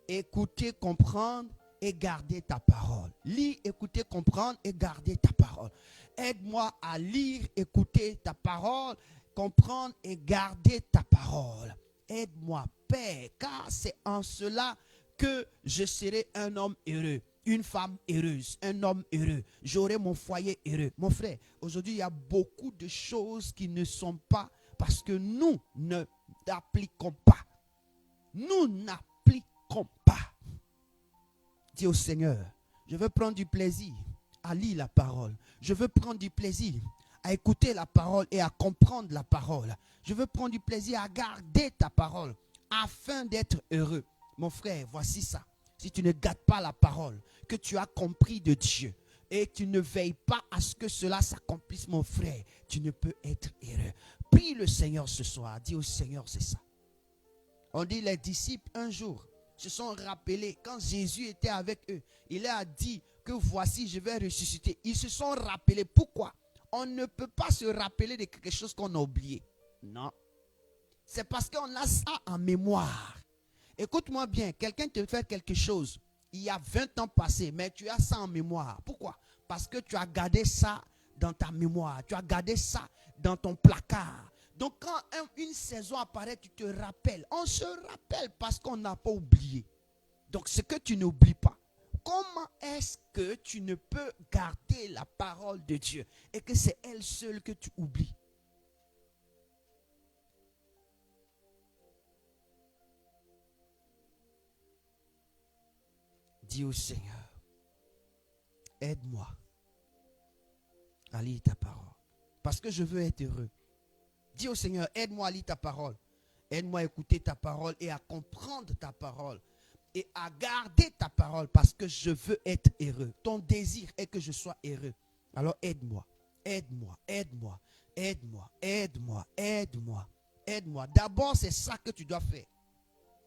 écouter, comprendre et garder ta parole. Lire, écouter, comprendre et garder ta parole. Aide-moi à lire, écouter ta parole, comprendre et garder ta parole. Aide-moi, Père, car c'est en cela que je serai un homme heureux, une femme heureuse, un homme heureux. J'aurai mon foyer heureux. Mon frère, aujourd'hui, il y a beaucoup de choses qui ne sont pas parce que nous ne l'appliquons pas. Nous n'appliquons pas. Dis au Seigneur, je veux prendre du plaisir à lire la parole. Je veux prendre du plaisir à écouter la parole et à comprendre la parole. Je veux prendre du plaisir à garder ta parole afin d'être heureux. Mon frère, voici ça. Si tu ne gardes pas la parole que tu as compris de Dieu, et tu ne veilles pas à ce que cela s'accomplisse, mon frère, tu ne peux être heureux. Prie le Seigneur ce soir. Dis au Seigneur, c'est ça. On dit les disciples un jour se sont rappelés quand Jésus était avec eux. Il leur a dit que voici je vais ressusciter. Ils se sont rappelés. Pourquoi? On ne peut pas se rappeler de quelque chose qu'on a oublié. Non. C'est parce qu'on a ça en mémoire. Écoute-moi bien, quelqu'un te fait quelque chose il y a 20 ans passés, mais tu as ça en mémoire. Pourquoi? Parce que tu as gardé ça dans ta mémoire. Tu as gardé ça dans ton placard. Donc quand une saison apparaît, tu te rappelles. On se rappelle parce qu'on n'a pas oublié. Donc ce que tu n'oublies pas. Comment est-ce que tu ne peux garder la parole de Dieu et que c'est elle seule que tu oublies? Dis au Seigneur, aide-moi à lire ta parole. Parce que je veux être heureux. Dis au Seigneur, aide-moi à lire ta parole. Aide-moi à écouter ta parole et à comprendre ta parole. Et à garder ta parole parce que je veux être heureux. Ton désir est que je sois heureux. Alors aide-moi, aide-moi, aide-moi, aide-moi, aide-moi, aide-moi, aide-moi. D'abord, c'est ça que tu dois faire.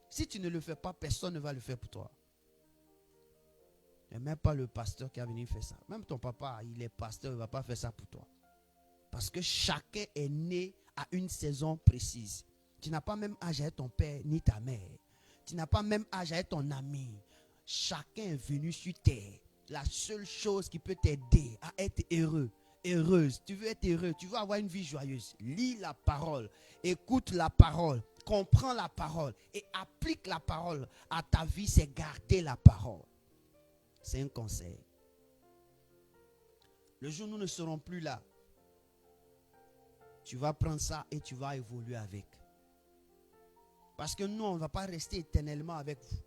Si tu ne le fais pas, personne ne va le faire pour toi. Et même pas le pasteur qui a venu faire ça. Même ton papa, il est pasteur, il ne va pas faire ça pour toi. Parce que chacun est né à une saison précise. Tu n'as pas même âge à être ton père ni ta mère. Tu n'as pas même âge à être ton ami. Chacun est venu sur terre. La seule chose qui peut t'aider à être heureux, heureuse, tu veux être heureux, tu veux avoir une vie joyeuse, lis la parole, écoute la parole, comprends la parole et applique la parole à ta vie, c'est garder la parole. C'est un conseil. Le jour où nous ne serons plus là, tu vas prendre ça et tu vas évoluer avec. Parce que nous, on ne va pas rester éternellement avec vous.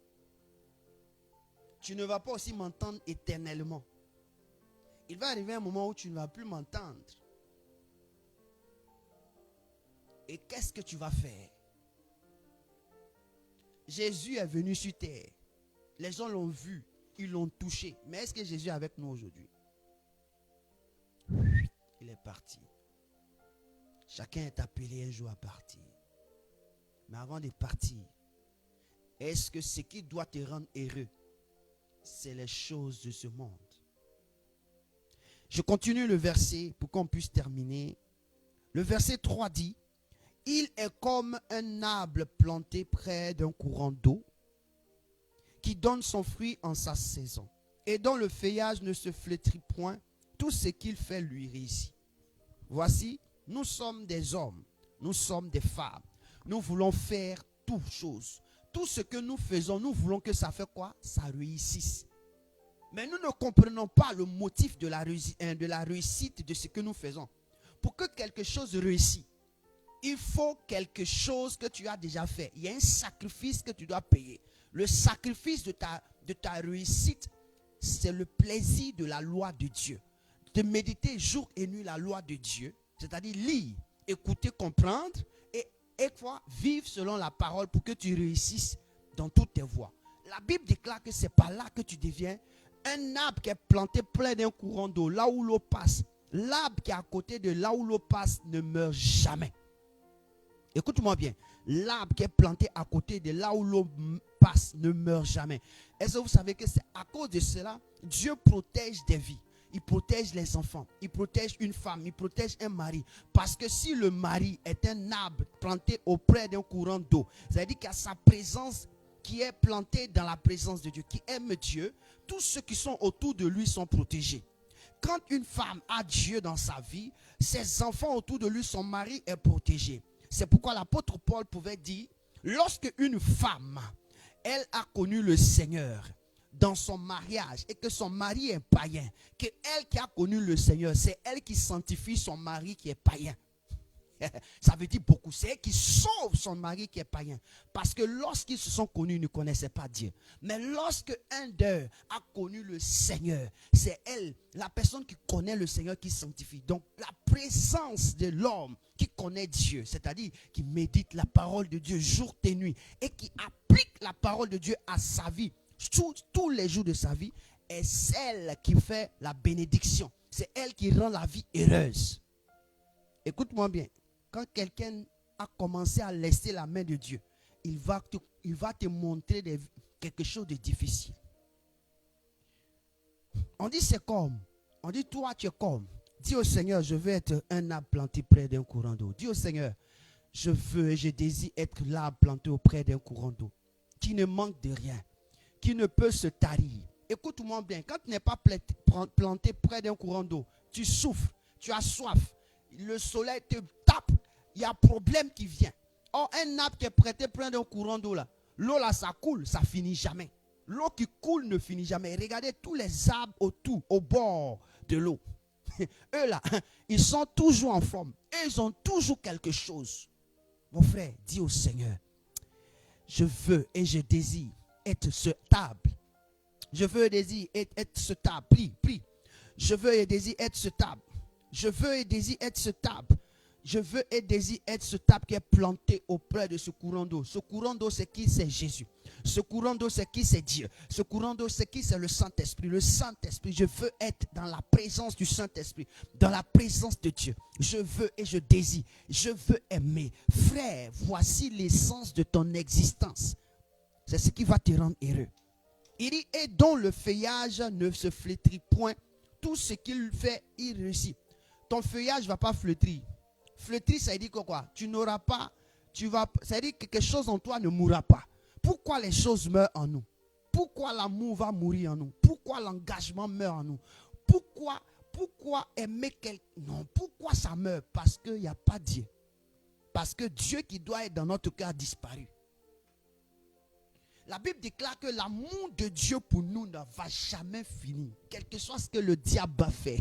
Tu ne vas pas aussi m'entendre éternellement. Il va arriver un moment où tu ne vas plus m'entendre. Et qu'est-ce que tu vas faire? Jésus est venu sur terre. Les gens l'ont vu. Ils l'ont touché. Mais est-ce que Jésus est avec nous aujourd'hui? Il est parti. Chacun est appelé un jour à partir. Mais avant de partir, est-ce que ce qui doit te rendre heureux, c'est les choses de ce monde? Je continue le verset pour qu'on puisse terminer. Le verset 3 dit, « Il est comme un arbre planté près d'un courant d'eau, qui donne son fruit en sa saison, et dont le feuillage ne se flétrit point, tout ce qu'il fait lui réussit. » Voici, nous sommes des hommes, nous sommes des femmes, nous voulons faire toutes choses. Tout ce que nous faisons, nous voulons que ça fait quoi? Ça réussisse. Mais nous ne comprenons pas le motif de la réussite de ce que nous faisons. Pour que quelque chose réussisse, il faut quelque chose que tu as déjà fait. Il y a un sacrifice que tu dois payer. Le sacrifice de ta réussite, c'est le plaisir de la loi de Dieu. De méditer jour et nuit la loi de Dieu, c'est-à-dire lire, écouter, comprendre et vivre selon la parole pour que tu réussisses dans toutes tes voies. La Bible déclare que c'est par là que tu deviens un arbre qui est planté près d'un courant d'eau, là où l'eau passe. L'arbre qui est à côté de là où l'eau passe ne meurt jamais. Écoute-moi bien. L'arbre qui est planté à côté de là où l'eau passe ne meurt jamais. Est-ce que vous savez que c'est à cause de cela, Dieu protège des vies. Il protège les enfants. Il protège une femme. Il protège un mari. Parce que si le mari est un arbre planté auprès d'un courant d'eau, c'est-à-dire qu'il y a sa présence qui est plantée dans la présence de Dieu, qui aime Dieu, tous ceux qui sont autour de lui sont protégés. Quand une femme a Dieu dans sa vie, ses enfants autour de lui, son mari est protégé. C'est pourquoi l'apôtre Paul pouvait dire, lorsque une femme, elle a connu le Seigneur dans son mariage et que son mari est païen, que elle qui a connu le Seigneur, c'est elle qui sanctifie son mari qui est païen. Ça veut dire beaucoup. C'est elle qui sauve son mari qui est païen. Parce que lorsqu'ils se sont connus, ils ne connaissaient pas Dieu. Mais lorsque un d'eux a connu le Seigneur, c'est elle, la personne qui connaît le Seigneur, qui sanctifie. Donc la présence de l'homme qui connaît Dieu, c'est-à-dire qui médite la parole de Dieu jour et nuit et qui applique la parole de Dieu à sa vie tous les jours de sa vie, est celle qui fait la bénédiction. C'est elle qui rend la vie heureuse. Écoute-moi bien. Quand quelqu'un a commencé à laisser la main de Dieu, il va te montrer quelque chose de difficile. On dit c'est comme. On dit toi tu es comme. Dis au Seigneur, je veux être un arbre planté près d'un courant d'eau. Dis au Seigneur, je veux et je désire être l'arbre planté auprès d'un courant d'eau, qui ne manque de rien, qui ne peut se tarir. Écoute-moi bien, quand tu n'es pas planté près d'un courant d'eau, tu souffres, tu as soif, le soleil te tape, il y a un problème qui vient. Or, un arbre qui est prêté près d'un courant d'eau, là, l'eau là, ça coule, ça finit jamais. L'eau qui coule ne finit jamais. Regardez tous les arbres autour, au bord de l'eau. Eux là, ils sont toujours en forme. Et ils ont toujours quelque chose. Mon frère, dis au Seigneur, je veux et je désire être ce arbre. Je veux et désire être ce arbre. Prie. Je veux et désire être ce arbre. Je veux et désire être ce arbre. Je veux et désire être ce arbre qui est planté auprès de ce courant d'eau. Ce courant d'eau, c'est qui? C'est Jésus. Ce courant d'eau, c'est qui? C'est Dieu. Ce courant d'eau, c'est qui? C'est le Saint-Esprit. Le Saint-Esprit, je veux être dans la présence du Saint-Esprit, dans la présence de Dieu. Je veux et je désire. Je veux aimer. Frère, voici l'essence de ton existence. C'est ce qui va te rendre heureux. Il dit, et dont le feuillage ne se flétrit point, tout ce qu'il fait, il réussit. Ton feuillage ne va pas flétrir. Flétrir, ça veut dire quoi? Tu n'auras pas, ça veut dire que quelque chose en toi ne mourra pas. Pourquoi les choses meurent en nous? Pourquoi l'amour va mourir en nous? Pourquoi l'engagement meurt en nous? Pourquoi aimer quelqu'un? Non, pourquoi ça meurt? Parce qu'il n'y a pas Dieu. Parce que Dieu qui doit être dans notre cœur a disparu. La Bible déclare que l'amour de Dieu pour nous ne va jamais finir. Quel que soit ce que le diable a fait,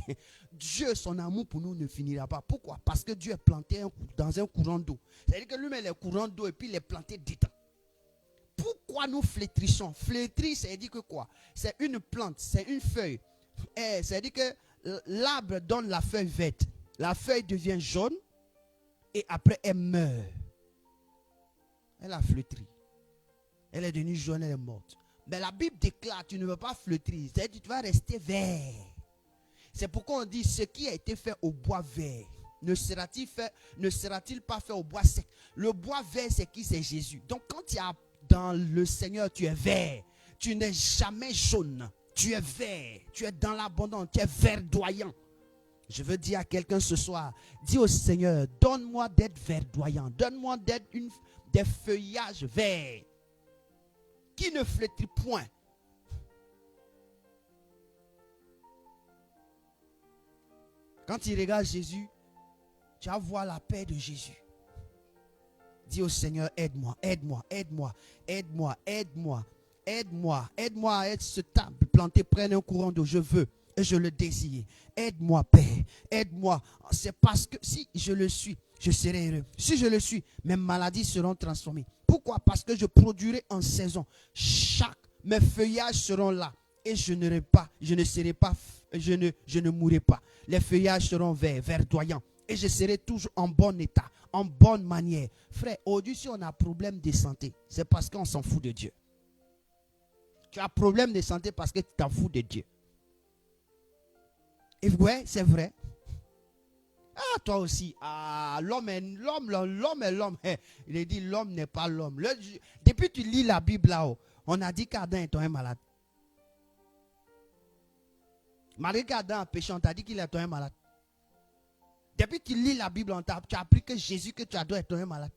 Dieu, son amour pour nous ne finira pas. Pourquoi? Parce que Dieu est planté dans un courant d'eau. C'est-à-dire que lui-même, les courants d'eau et puis il est planté dedans. Pourquoi nous flétrissons? Flétrir, ça veut dire que quoi? C'est une plante, c'est une feuille. Ça veut dire que l'arbre donne la feuille verte. La feuille devient jaune et après elle meurt. Elle a flétri. Elle est devenue jaune, elle est morte. Mais la Bible déclare, tu ne veux pas flétrir. C'est-à-dire que tu vas rester vert. C'est pourquoi on dit, ce qui a été fait au bois vert, ne sera-t-il pas fait au bois sec? Le bois vert, c'est qui? C'est Jésus. Donc quand tu es dans le Seigneur, tu es vert. Tu n'es jamais jaune. Tu es vert. Tu es dans l'abondance. Tu es verdoyant. Je veux dire à quelqu'un ce soir, dis au Seigneur, donne-moi d'être verdoyant. Donne-moi d'être des feuillages verts qui ne flétrit point. Quand tu regardes Jésus, tu vas voir la paix de Jésus. Dis au Seigneur, aide-moi, aide-moi, aide-moi, aide-moi, aide-moi, aide-moi, aide-moi à être ce arbre planté près d'un courant d'eau. Je veux et je le désire. Aide-moi, Père, aide-moi. C'est parce que si je le suis, je serai heureux. Si je le suis, mes maladies seront transformées. Pourquoi? Parce que je produirai en saison. Mes feuillages seront là et je ne mourrai pas. Les feuillages seront verts, verdoyants. Et je serai toujours en bon état, en bonne manière. Frère, aujourd'hui, si on a un problème de santé, c'est parce qu'on s'en fout de Dieu. Tu as un problème de santé parce que tu t'en fous de Dieu. Et ouais, c'est vrai. Ah, toi aussi. Ah, l'homme est l'homme. Il a dit l'homme n'est pas l'homme. Depuis que tu lis la Bible là-haut, on a dit qu'Adam est un malade. Malgré qu'Adam a péché, on t'a dit qu'il est un malade. Depuis que tu lis la Bible, tu as appris que Jésus, que tu dois être un malade.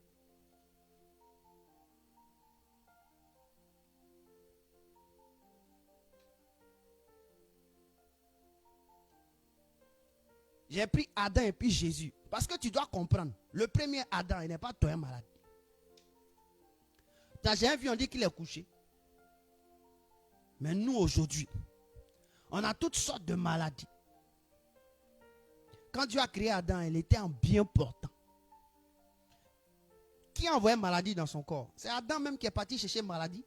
J'ai pris Adam et puis Jésus. Parce que tu dois comprendre. Le premier Adam, il n'est pas toi un malade. Tu n'as jamais vu, on dit qu'il est couché. Mais nous, aujourd'hui, on a toutes sortes de maladies. Quand Dieu a créé Adam, il était en bien portant. Qui a envoyé maladie dans son corps? C'est Adam même qui est parti chercher maladie.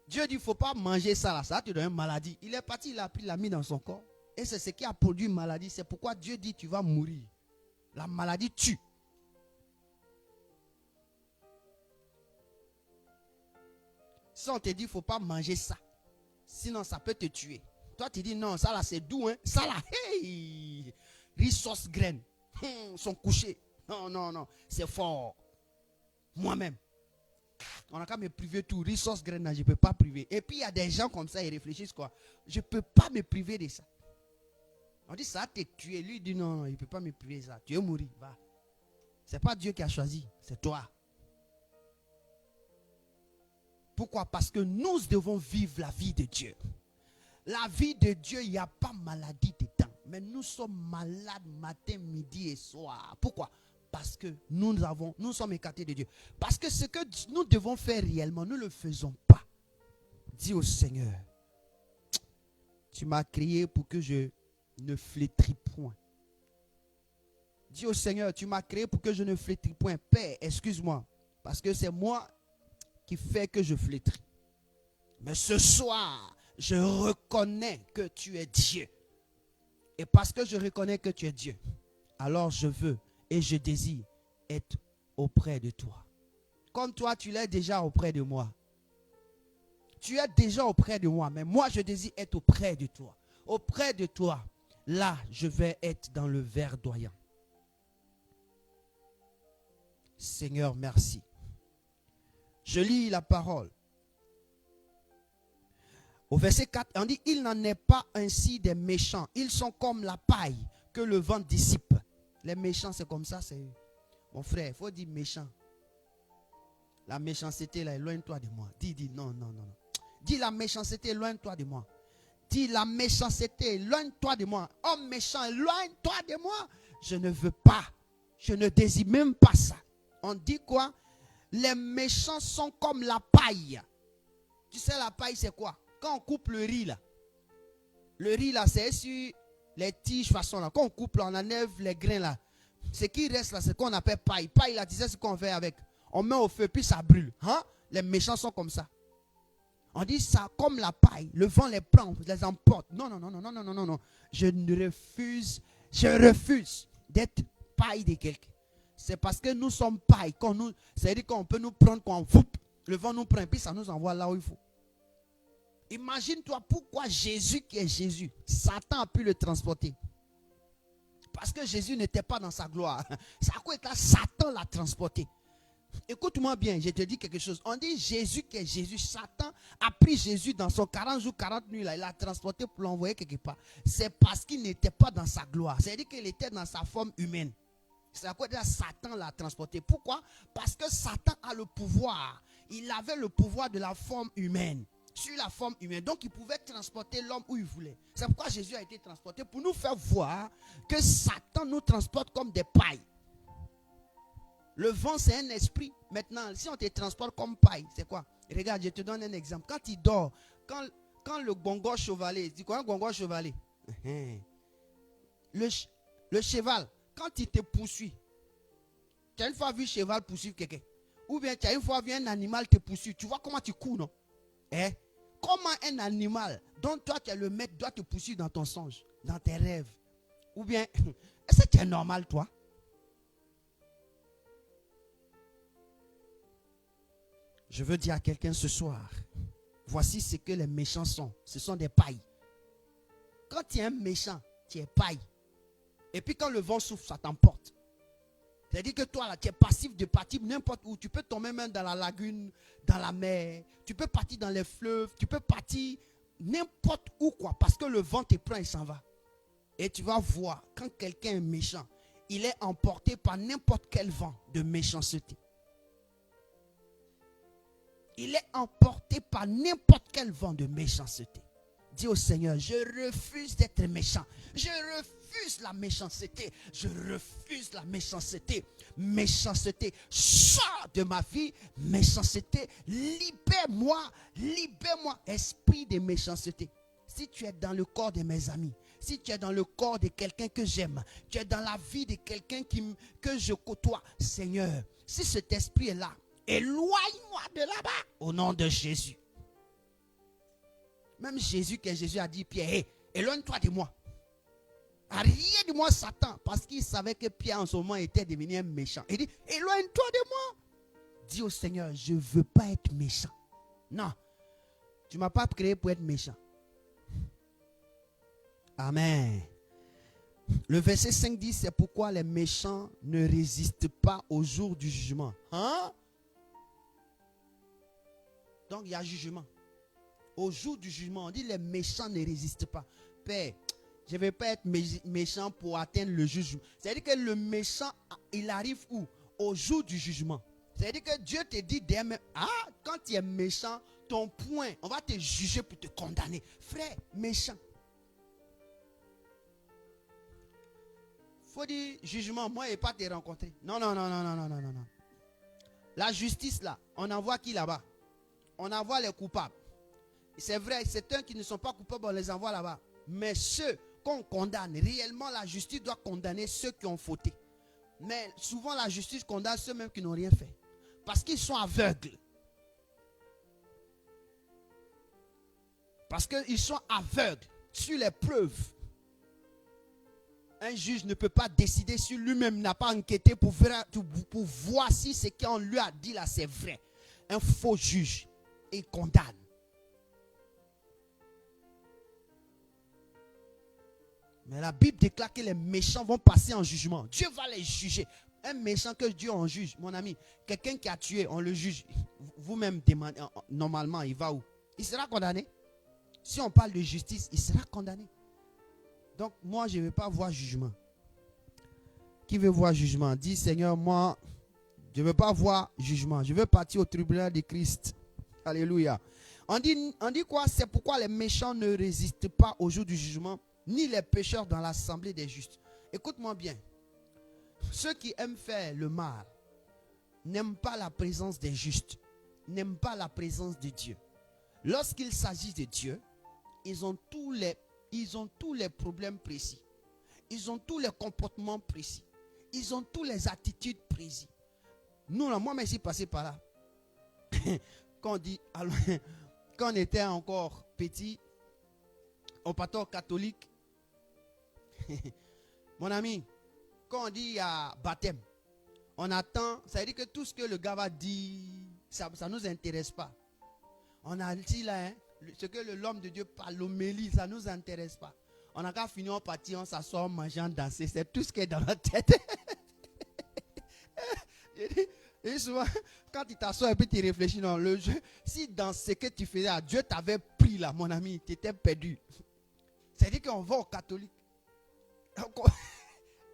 Dieu dit, il ne faut pas manger ça là, ça te donne une maladie. Il est parti, il a pris, il l'a mis dans son corps. Et c'est ce qui a produit une maladie. C'est pourquoi Dieu dit, tu vas mourir. La maladie tue. Si on te dit, il ne faut pas manger ça, Sinon, ça peut te tuer. Toi, tu dis non, ça là, c'est doux. Hein? Ça là, hey, resource graines. Sont couchés. Non, non, non. C'est fort. Moi-même. On n'a qu'à me priver tout. Resource graines, je ne peux pas priver. Et puis, il y a des gens comme ça, ils réfléchissent quoi. Je ne peux pas me priver de ça. On dit ça, t'es tué. Lui, il dit non, non, il ne peut pas me priver de ça. Tu es mourir. Va. Ce n'est pas Dieu qui a choisi. C'est toi. Pourquoi? Parce que nous devons vivre la vie de Dieu. La vie de Dieu, il n'y a pas maladie dedans. Mais nous sommes malades matin, midi et soir. Pourquoi? Parce que nous sommes écartés de Dieu. Parce que ce que nous devons faire réellement, nous ne le faisons pas. Dis au Seigneur, tu m'as créé pour que je ne flétris point. Dis au Seigneur, tu m'as créé pour que je ne flétris point. Père, excuse-moi. Parce que c'est moi qui fait que je flétris. Mais ce soir, je reconnais que tu es Dieu. Et parce que je reconnais que tu es Dieu, alors je veux et je désire être auprès de toi. Comme toi, tu l'es déjà auprès de moi. Tu es déjà auprès de moi, mais moi, je désire être auprès de toi. Auprès de toi, là, je vais être dans le verdoyant. Seigneur, merci. Je lis la parole. Au verset 4, on dit, il n'en est pas ainsi des méchants. Ils sont comme la paille que le vent dissipe. Les méchants, c'est comme ça, c'est eux. Mon frère, il faut dire méchant. La méchanceté, là, éloigne-toi de moi. Dis, non, non, non, non. Dis la méchanceté, éloigne-toi de moi. Dis la méchanceté, éloigne-toi de moi. Homme méchant, éloigne-toi de moi. Je ne veux pas. Je ne désire même pas ça. On dit quoi? Les méchants sont comme la paille. Tu sais, la paille, c'est quoi? Quand on coupe le riz, là, c'est sur les tiges façon là. Quand on coupe, là, on enlève les grains, là. Ce qui reste, là, c'est ce qu'on appelle paille. Paille, là, tu sais ce qu'on fait avec. On met au feu, puis ça brûle. Hein? Les méchants sont comme ça. On dit ça comme la paille. Le vent les prend, les emporte. Non, non, non, non, non, non, non, non. Je refuse d'être paille de quelqu'un. C'est parce que nous sommes paille. C'est-à-dire qu'on peut nous prendre quand le vent nous prend, puis ça nous envoie là où il faut. Imagine-toi pourquoi Jésus qui est Jésus, Satan a pu le transporter. Parce que Jésus n'était pas dans sa gloire. C'est à quoi là, Satan l'a transporté. Écoute-moi bien, je te dis quelque chose. On dit Jésus qui est Jésus. Satan a pris Jésus dans son 40 jours, 40 nuits. Là, il l'a transporté pour l'envoyer quelque part. C'est parce qu'il n'était pas dans sa gloire. C'est-à-dire qu'il était dans sa forme humaine. C'est à quoi là, Satan l'a transporté. Pourquoi? Parce que Satan a le pouvoir. Il avait le pouvoir de la forme humaine. Sur la forme humaine. Donc il pouvait transporter l'homme où il voulait. C'est pourquoi Jésus a été transporté. Pour nous faire voir que Satan nous transporte comme des pailles. Le vent c'est un esprit. Maintenant si on te transporte comme paille, c'est quoi? Regarde, je te donne un exemple. Quand il dort, quand le gongo chevalet, dis quoi un gongo chevalet? Le cheval, quand il te poursuit, tu as une fois vu un cheval poursuivre quelqu'un? Ou bien tu as une fois vu un animal te poursuivre? Tu vois comment tu cours, non? Comment un animal dont toi tu es le maître doit te poursuivre dans ton songe, dans tes rêves? Ou bien, est-ce que tu es normal toi? Je veux dire à quelqu'un ce soir, voici ce que les méchants sont. Ce sont des pailles. Quand tu es un méchant, tu es paille. Et puis quand le vent souffle, ça t'emporte. C'est-à-dire que toi, là, tu es passif de partir n'importe où. Tu peux tomber même dans la lagune, dans la mer. Tu peux partir dans les fleuves. Tu peux partir n'importe où, quoi. Parce que le vent te prend et s'en va. Et tu vas voir, quand quelqu'un est méchant, il est emporté par n'importe quel vent de méchanceté. Il est emporté par n'importe quel vent de méchanceté. Dis au Seigneur, je refuse d'être méchant. Je refuse la méchanceté. Je refuse la méchanceté. Méchanceté, sors de ma vie. Méchanceté, libère-moi. Libère-moi, esprit de méchanceté. Si tu es dans le corps de mes amis, si tu es dans le corps de quelqu'un que j'aime, tu es dans la vie de quelqu'un que je côtoie, Seigneur, si cet esprit est là, éloigne-moi de là-bas au nom de Jésus. Même Jésus, que Jésus a dit, Pierre, hey, éloigne-toi de moi. Arrière de moi, Satan, parce qu'il savait que Pierre en ce moment était devenu un méchant. Il dit, éloigne-toi de moi. Dis au Seigneur, je ne veux pas être méchant. Non, tu ne m'as pas créé pour être méchant. Amen. Le verset 5 dit, c'est pourquoi les méchants ne résistent pas au jour du jugement. Hein? Donc il y a jugement. Au jour du jugement, on dit les méchants ne résistent pas. Père, je ne vais pas être méchant pour atteindre le jugement. C'est-à-dire que le méchant, il arrive où? Au jour du jugement. C'est-à-dire que Dieu te dit, quand tu es méchant, ton point, on va te juger pour te condamner. Frère, méchant. Faut dire jugement, moi et pas te rencontrer. Non. La justice là, on envoie qui là-bas? On envoie les coupables. C'est vrai, certains qui ne sont pas coupables, on les envoie là-bas. Mais ceux qu'on condamne, réellement la justice doit condamner ceux qui ont fauté. Mais souvent la justice condamne ceux même qui n'ont rien fait. Parce qu'ils sont aveugles. Parce qu'ils sont aveugles sur les preuves. Un juge ne peut pas décider si lui-même n'a pas enquêté pour voir si ce qu'on lui a dit là c'est vrai. Un faux juge, il condamne. Mais la Bible déclare que les méchants vont passer en jugement. Dieu va les juger. Un méchant que Dieu en juge, mon ami, quelqu'un qui a tué, on le juge. Vous-même demandez, normalement, il va où? Il sera condamné. Si on parle de justice, il sera condamné. Donc, moi, je ne veux pas voir jugement. Qui veut voir jugement? Dis, Seigneur, moi, je ne veux pas voir jugement. Je veux partir au tribunal de Christ. Alléluia. On dit quoi? C'est pourquoi les méchants ne résistent pas au jour du jugement, ni les pécheurs dans l'assemblée des justes. Écoute-moi bien. Ceux qui aiment faire le mal n'aiment pas la présence des justes, n'aiment pas la présence de Dieu. Lorsqu'il s'agit de Dieu, ils ont tous les problèmes précis. Ils ont tous les comportements précis. Ils ont toutes les attitudes précises. Nous, moi, je suis passé par là. Quand on était encore petit, au pasteur catholique, mon ami, quand on dit il y a baptême, on attend, ça veut dire que tout ce que le gars va dire, ça ne nous intéresse pas. On a dit là, ce que l'homme de Dieu parle, l'homélie, ça ne nous intéresse pas. On n'a qu'à finir, on partit, on s'assoit, on mange, on danse. C'est tout ce qui est dans notre tête. Et souvent, quand tu t'assois et puis tu réfléchis dans le jeu, si dans ce que tu faisais, Dieu t'avait pris là, mon ami, tu étais perdu. C'est-à-dire qu'on va au catholique.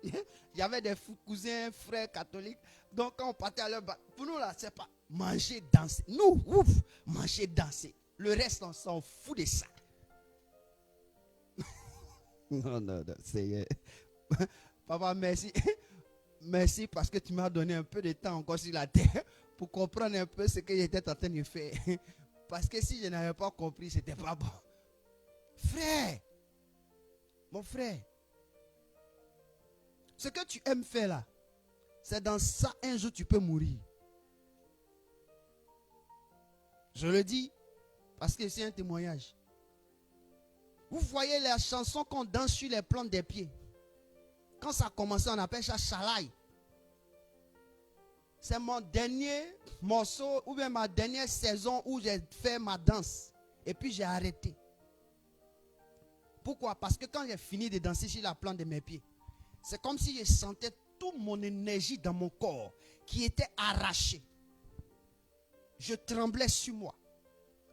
Il y avait des cousins, frères catholiques. Donc quand on partait à leur pour nous là, c'est pas manger, danser. Nous, manger, danser. Le reste, on s'en fout de ça. Non, c'est... Papa, merci. Merci parce que tu m'as donné un peu de temps encore sur la terre pour comprendre un peu ce que j'étais en train de faire. Parce que si je n'avais pas compris, c'était pas bon. Frère, mon frère, ce que tu aimes faire là, c'est dans ça un jour tu peux mourir. Je le dis parce que c'est un témoignage. Vous voyez la chanson qu'on danse sur les plantes des pieds. Quand ça a commencé, on appelle ça chalaï. C'est mon dernier morceau ou bien ma dernière saison où j'ai fait ma danse. Et puis j'ai arrêté. Pourquoi? Parce que quand j'ai fini de danser sur la plante de mes pieds, c'est comme si je sentais toute mon énergie dans mon corps qui était arrachée. Je tremblais sur moi.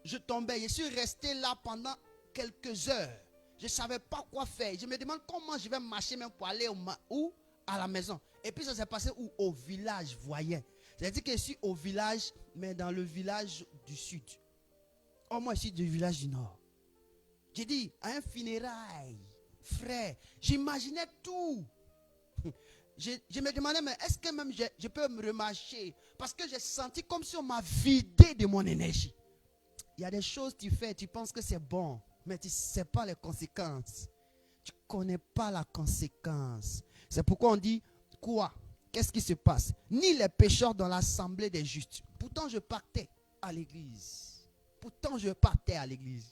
Je tombais. Je suis resté là pendant quelques heures. Je ne savais pas quoi faire. Je me demande comment je vais marcher même pour aller où? À la maison. Et puis ça s'est passé où? Au village voyant. C'est-à-dire que je suis au village, mais dans le village du sud. Oh, moi je suis du village du nord. J'ai dit, à un funérail, frère, j'imaginais tout. Je me demandais, mais est-ce que même je peux me remarcher? Parce que j'ai senti comme si on m'a vidé de mon énergie. Il y a des choses que tu fais, tu penses que c'est bon, mais tu ne sais pas les conséquences. Tu ne connais pas la conséquence. C'est pourquoi on dit, quoi? Qu'est-ce qui se passe? Ni les pécheurs dans l'assemblée des justes. Pourtant, je partais à l'église.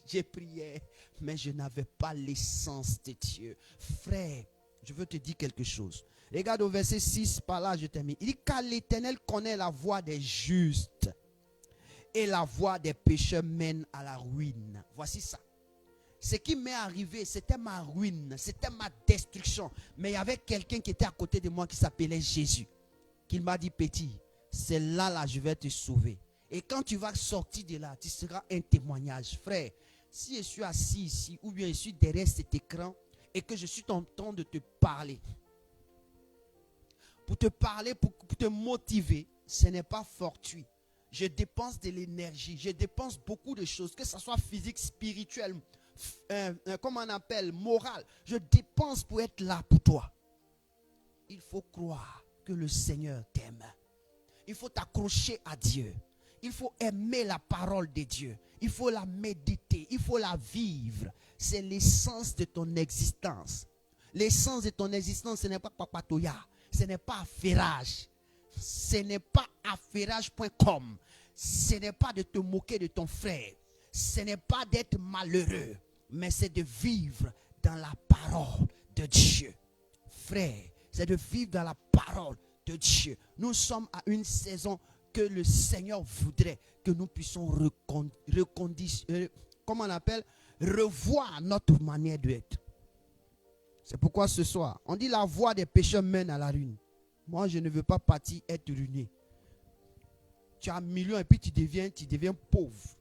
J'ai prié, mais je n'avais pas l'essence de Dieu. Frère, je veux te dire quelque chose. Regarde au verset 6, par là je termine. Il dit, car l'Éternel connaît la voie des justes et la voie des pécheurs mène à la ruine. Voici ça. Ce qui m'est arrivé, c'était ma ruine, c'était ma destruction. Mais il y avait quelqu'un qui était à côté de moi qui s'appelait Jésus. Qui m'a dit, petit, c'est là, je vais te sauver. Et quand tu vas sortir de là, tu seras un témoignage. Frère, si je suis assis ici, ou bien je suis derrière cet écran, et que je suis en train de te parler, pour te motiver, ce n'est pas fortuit. Je dépense de l'énergie, je dépense beaucoup de choses, que ce soit physique, spirituel, comment on appelle, moral. Je dépense pour être là pour toi. Il faut croire que le Seigneur t'aime. Il faut t'accrocher à Dieu. Il faut aimer la parole de Dieu. Il faut la méditer, il faut la vivre. C'est l'essence de ton existence. L'essence de ton existence, ce n'est pas papatoya. Ce n'est pas affairage. Ce n'est pas affairage.com. Ce n'est pas de te moquer de ton frère. Ce n'est pas d'être malheureux. Mais c'est de vivre dans la parole de Dieu. Frère, c'est de vivre dans la parole de Dieu. Nous sommes à une saison que le Seigneur voudrait que nous puissions revoir notre manière d'être. C'est pourquoi ce soir, on dit la voie des pécheurs mène à la ruine. Moi, je ne veux pas partir être ruiné. Tu as un million et puis tu deviens pauvre.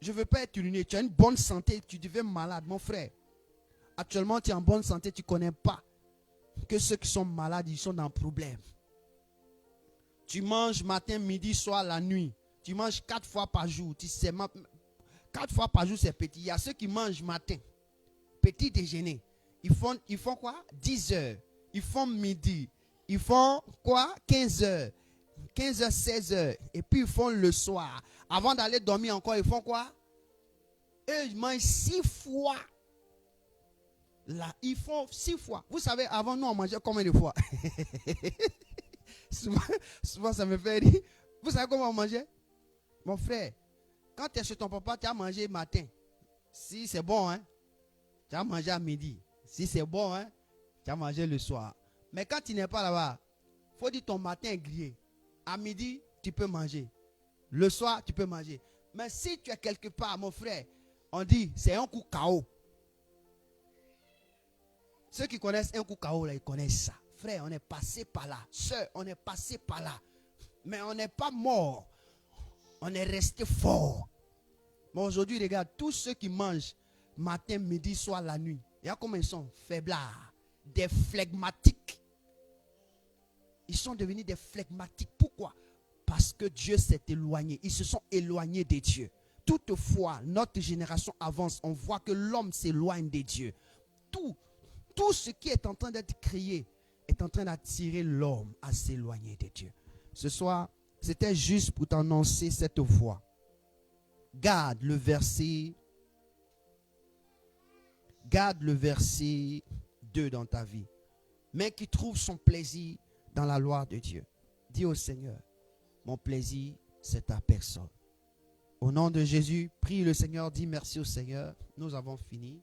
Je ne veux pas être ruiné. Tu as une bonne santé, tu deviens malade, mon frère. Actuellement, tu es en bonne santé, tu ne connais pas que ceux qui sont malades, ils sont dans un problème. Tu manges matin, midi, soir, la nuit. Tu manges 4 fois par jour. 4 fois par jour, c'est petit. Il y a ceux qui mangent matin, petit déjeuner. Ils font quoi? 10 heures. Ils font midi. Ils font quoi? 15 heures. 15 heures, 16 heures. Et puis ils font le soir. Avant d'aller dormir encore, ils font quoi? Eux, ils mangent 6 fois. Là, ils font 6 fois. Vous savez, avant nous, on mangeait combien de fois? souvent, ça me fait rire. Vous savez comment on mangeait? Mon frère, quand tu es chez ton papa, tu as mangé matin. Si c'est bon, hein, tu as mangé à midi. Si c'est bon, hein, tu as mangé le soir. Mais quand tu n'es pas là-bas, il faut dire ton matin est grillé. À midi, tu peux manger. Le soir, tu peux manger. Mais si tu es quelque part, mon frère, on dit c'est un coup KO. Ceux qui connaissent un coup KO, là, ils connaissent ça. Frère, on est passé par là. Sœur, on est passé par là. Mais on n'est pas mort. On est resté fort. Mais aujourd'hui, regarde, tous ceux qui mangent matin, midi, soir, la nuit, il y a combien ils sont? Faiblards. Des flegmatiques. Ils sont devenus des flegmatiques. Pourquoi? Parce que Dieu s'est éloigné. Ils se sont éloignés de Dieu. Toutefois, notre génération avance. On voit que l'homme s'éloigne de Dieu. Tout ce qui est en train d'être créé est en train d'attirer l'homme à s'éloigner de Dieu. Ce soir, c'était juste pour t'annoncer cette voie. Garde le verset 2 dans ta vie. Mais qui trouve son plaisir dans la loi de Dieu. Dis au Seigneur, mon plaisir, c'est ta personne. Au nom de Jésus, prie le Seigneur, dis merci au Seigneur. Nous avons fini.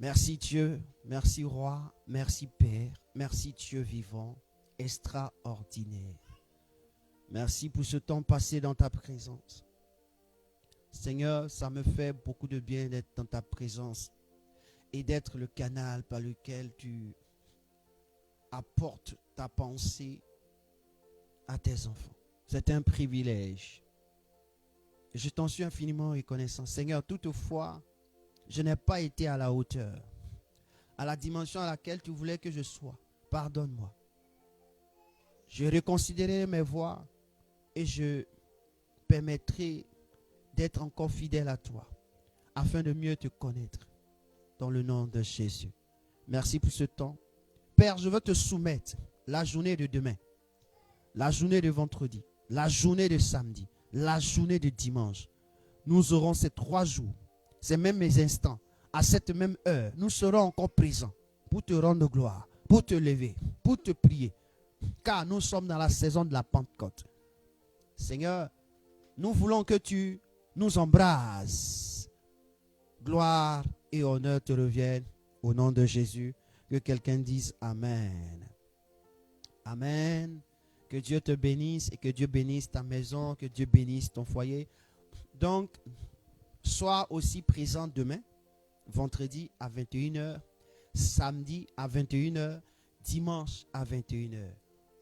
Merci Dieu, merci Roi, merci Père, merci Dieu vivant, extraordinaire. Merci pour ce temps passé dans ta présence. Seigneur, ça me fait beaucoup de bien d'être dans ta présence et d'être le canal par lequel tu apportes ta pensée à tes enfants. C'est un privilège. Je t'en suis infiniment reconnaissant. Seigneur, toutefois, je n'ai pas été à la hauteur, à la dimension à laquelle tu voulais que je sois. Pardonne-moi. Je reconsidérerai mes voies et je permettrai d'être encore fidèle à toi, afin de mieux te connaître, dans le nom de Jésus. Merci pour ce temps. Père, je veux te soumettre la journée de demain, la journée de vendredi, la journée de samedi, la journée de dimanche. Nous aurons ces 3 jours, ces mêmes instants, à cette même heure, nous serons encore présents pour te rendre gloire, pour te lever, pour te prier, car nous sommes dans la saison de la Pentecôte. Seigneur, nous voulons que tu nous embrases. Gloire et honneur te reviennent au nom de Jésus. Que quelqu'un dise Amen. Amen. Que Dieu te bénisse et que Dieu bénisse ta maison, que Dieu bénisse ton foyer. Donc, Sois aussi présent demain, vendredi à 21h, samedi à 21h, dimanche à 21h.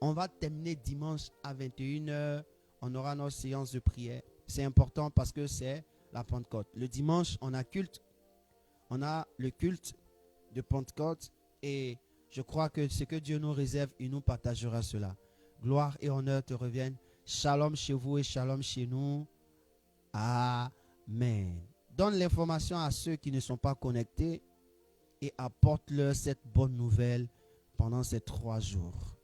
On va terminer dimanche à 21h. On aura notre séance de prière. C'est important parce que c'est la Pentecôte. Le dimanche, on a culte. On a le culte de Pentecôte. Et je crois que ce que Dieu nous réserve, il nous partagera cela. Gloire et honneur te reviennent. Shalom chez vous et shalom chez nous. Amen. Donne l'information à ceux qui ne sont pas connectés et apporte-leur cette bonne nouvelle pendant ces 3 jours.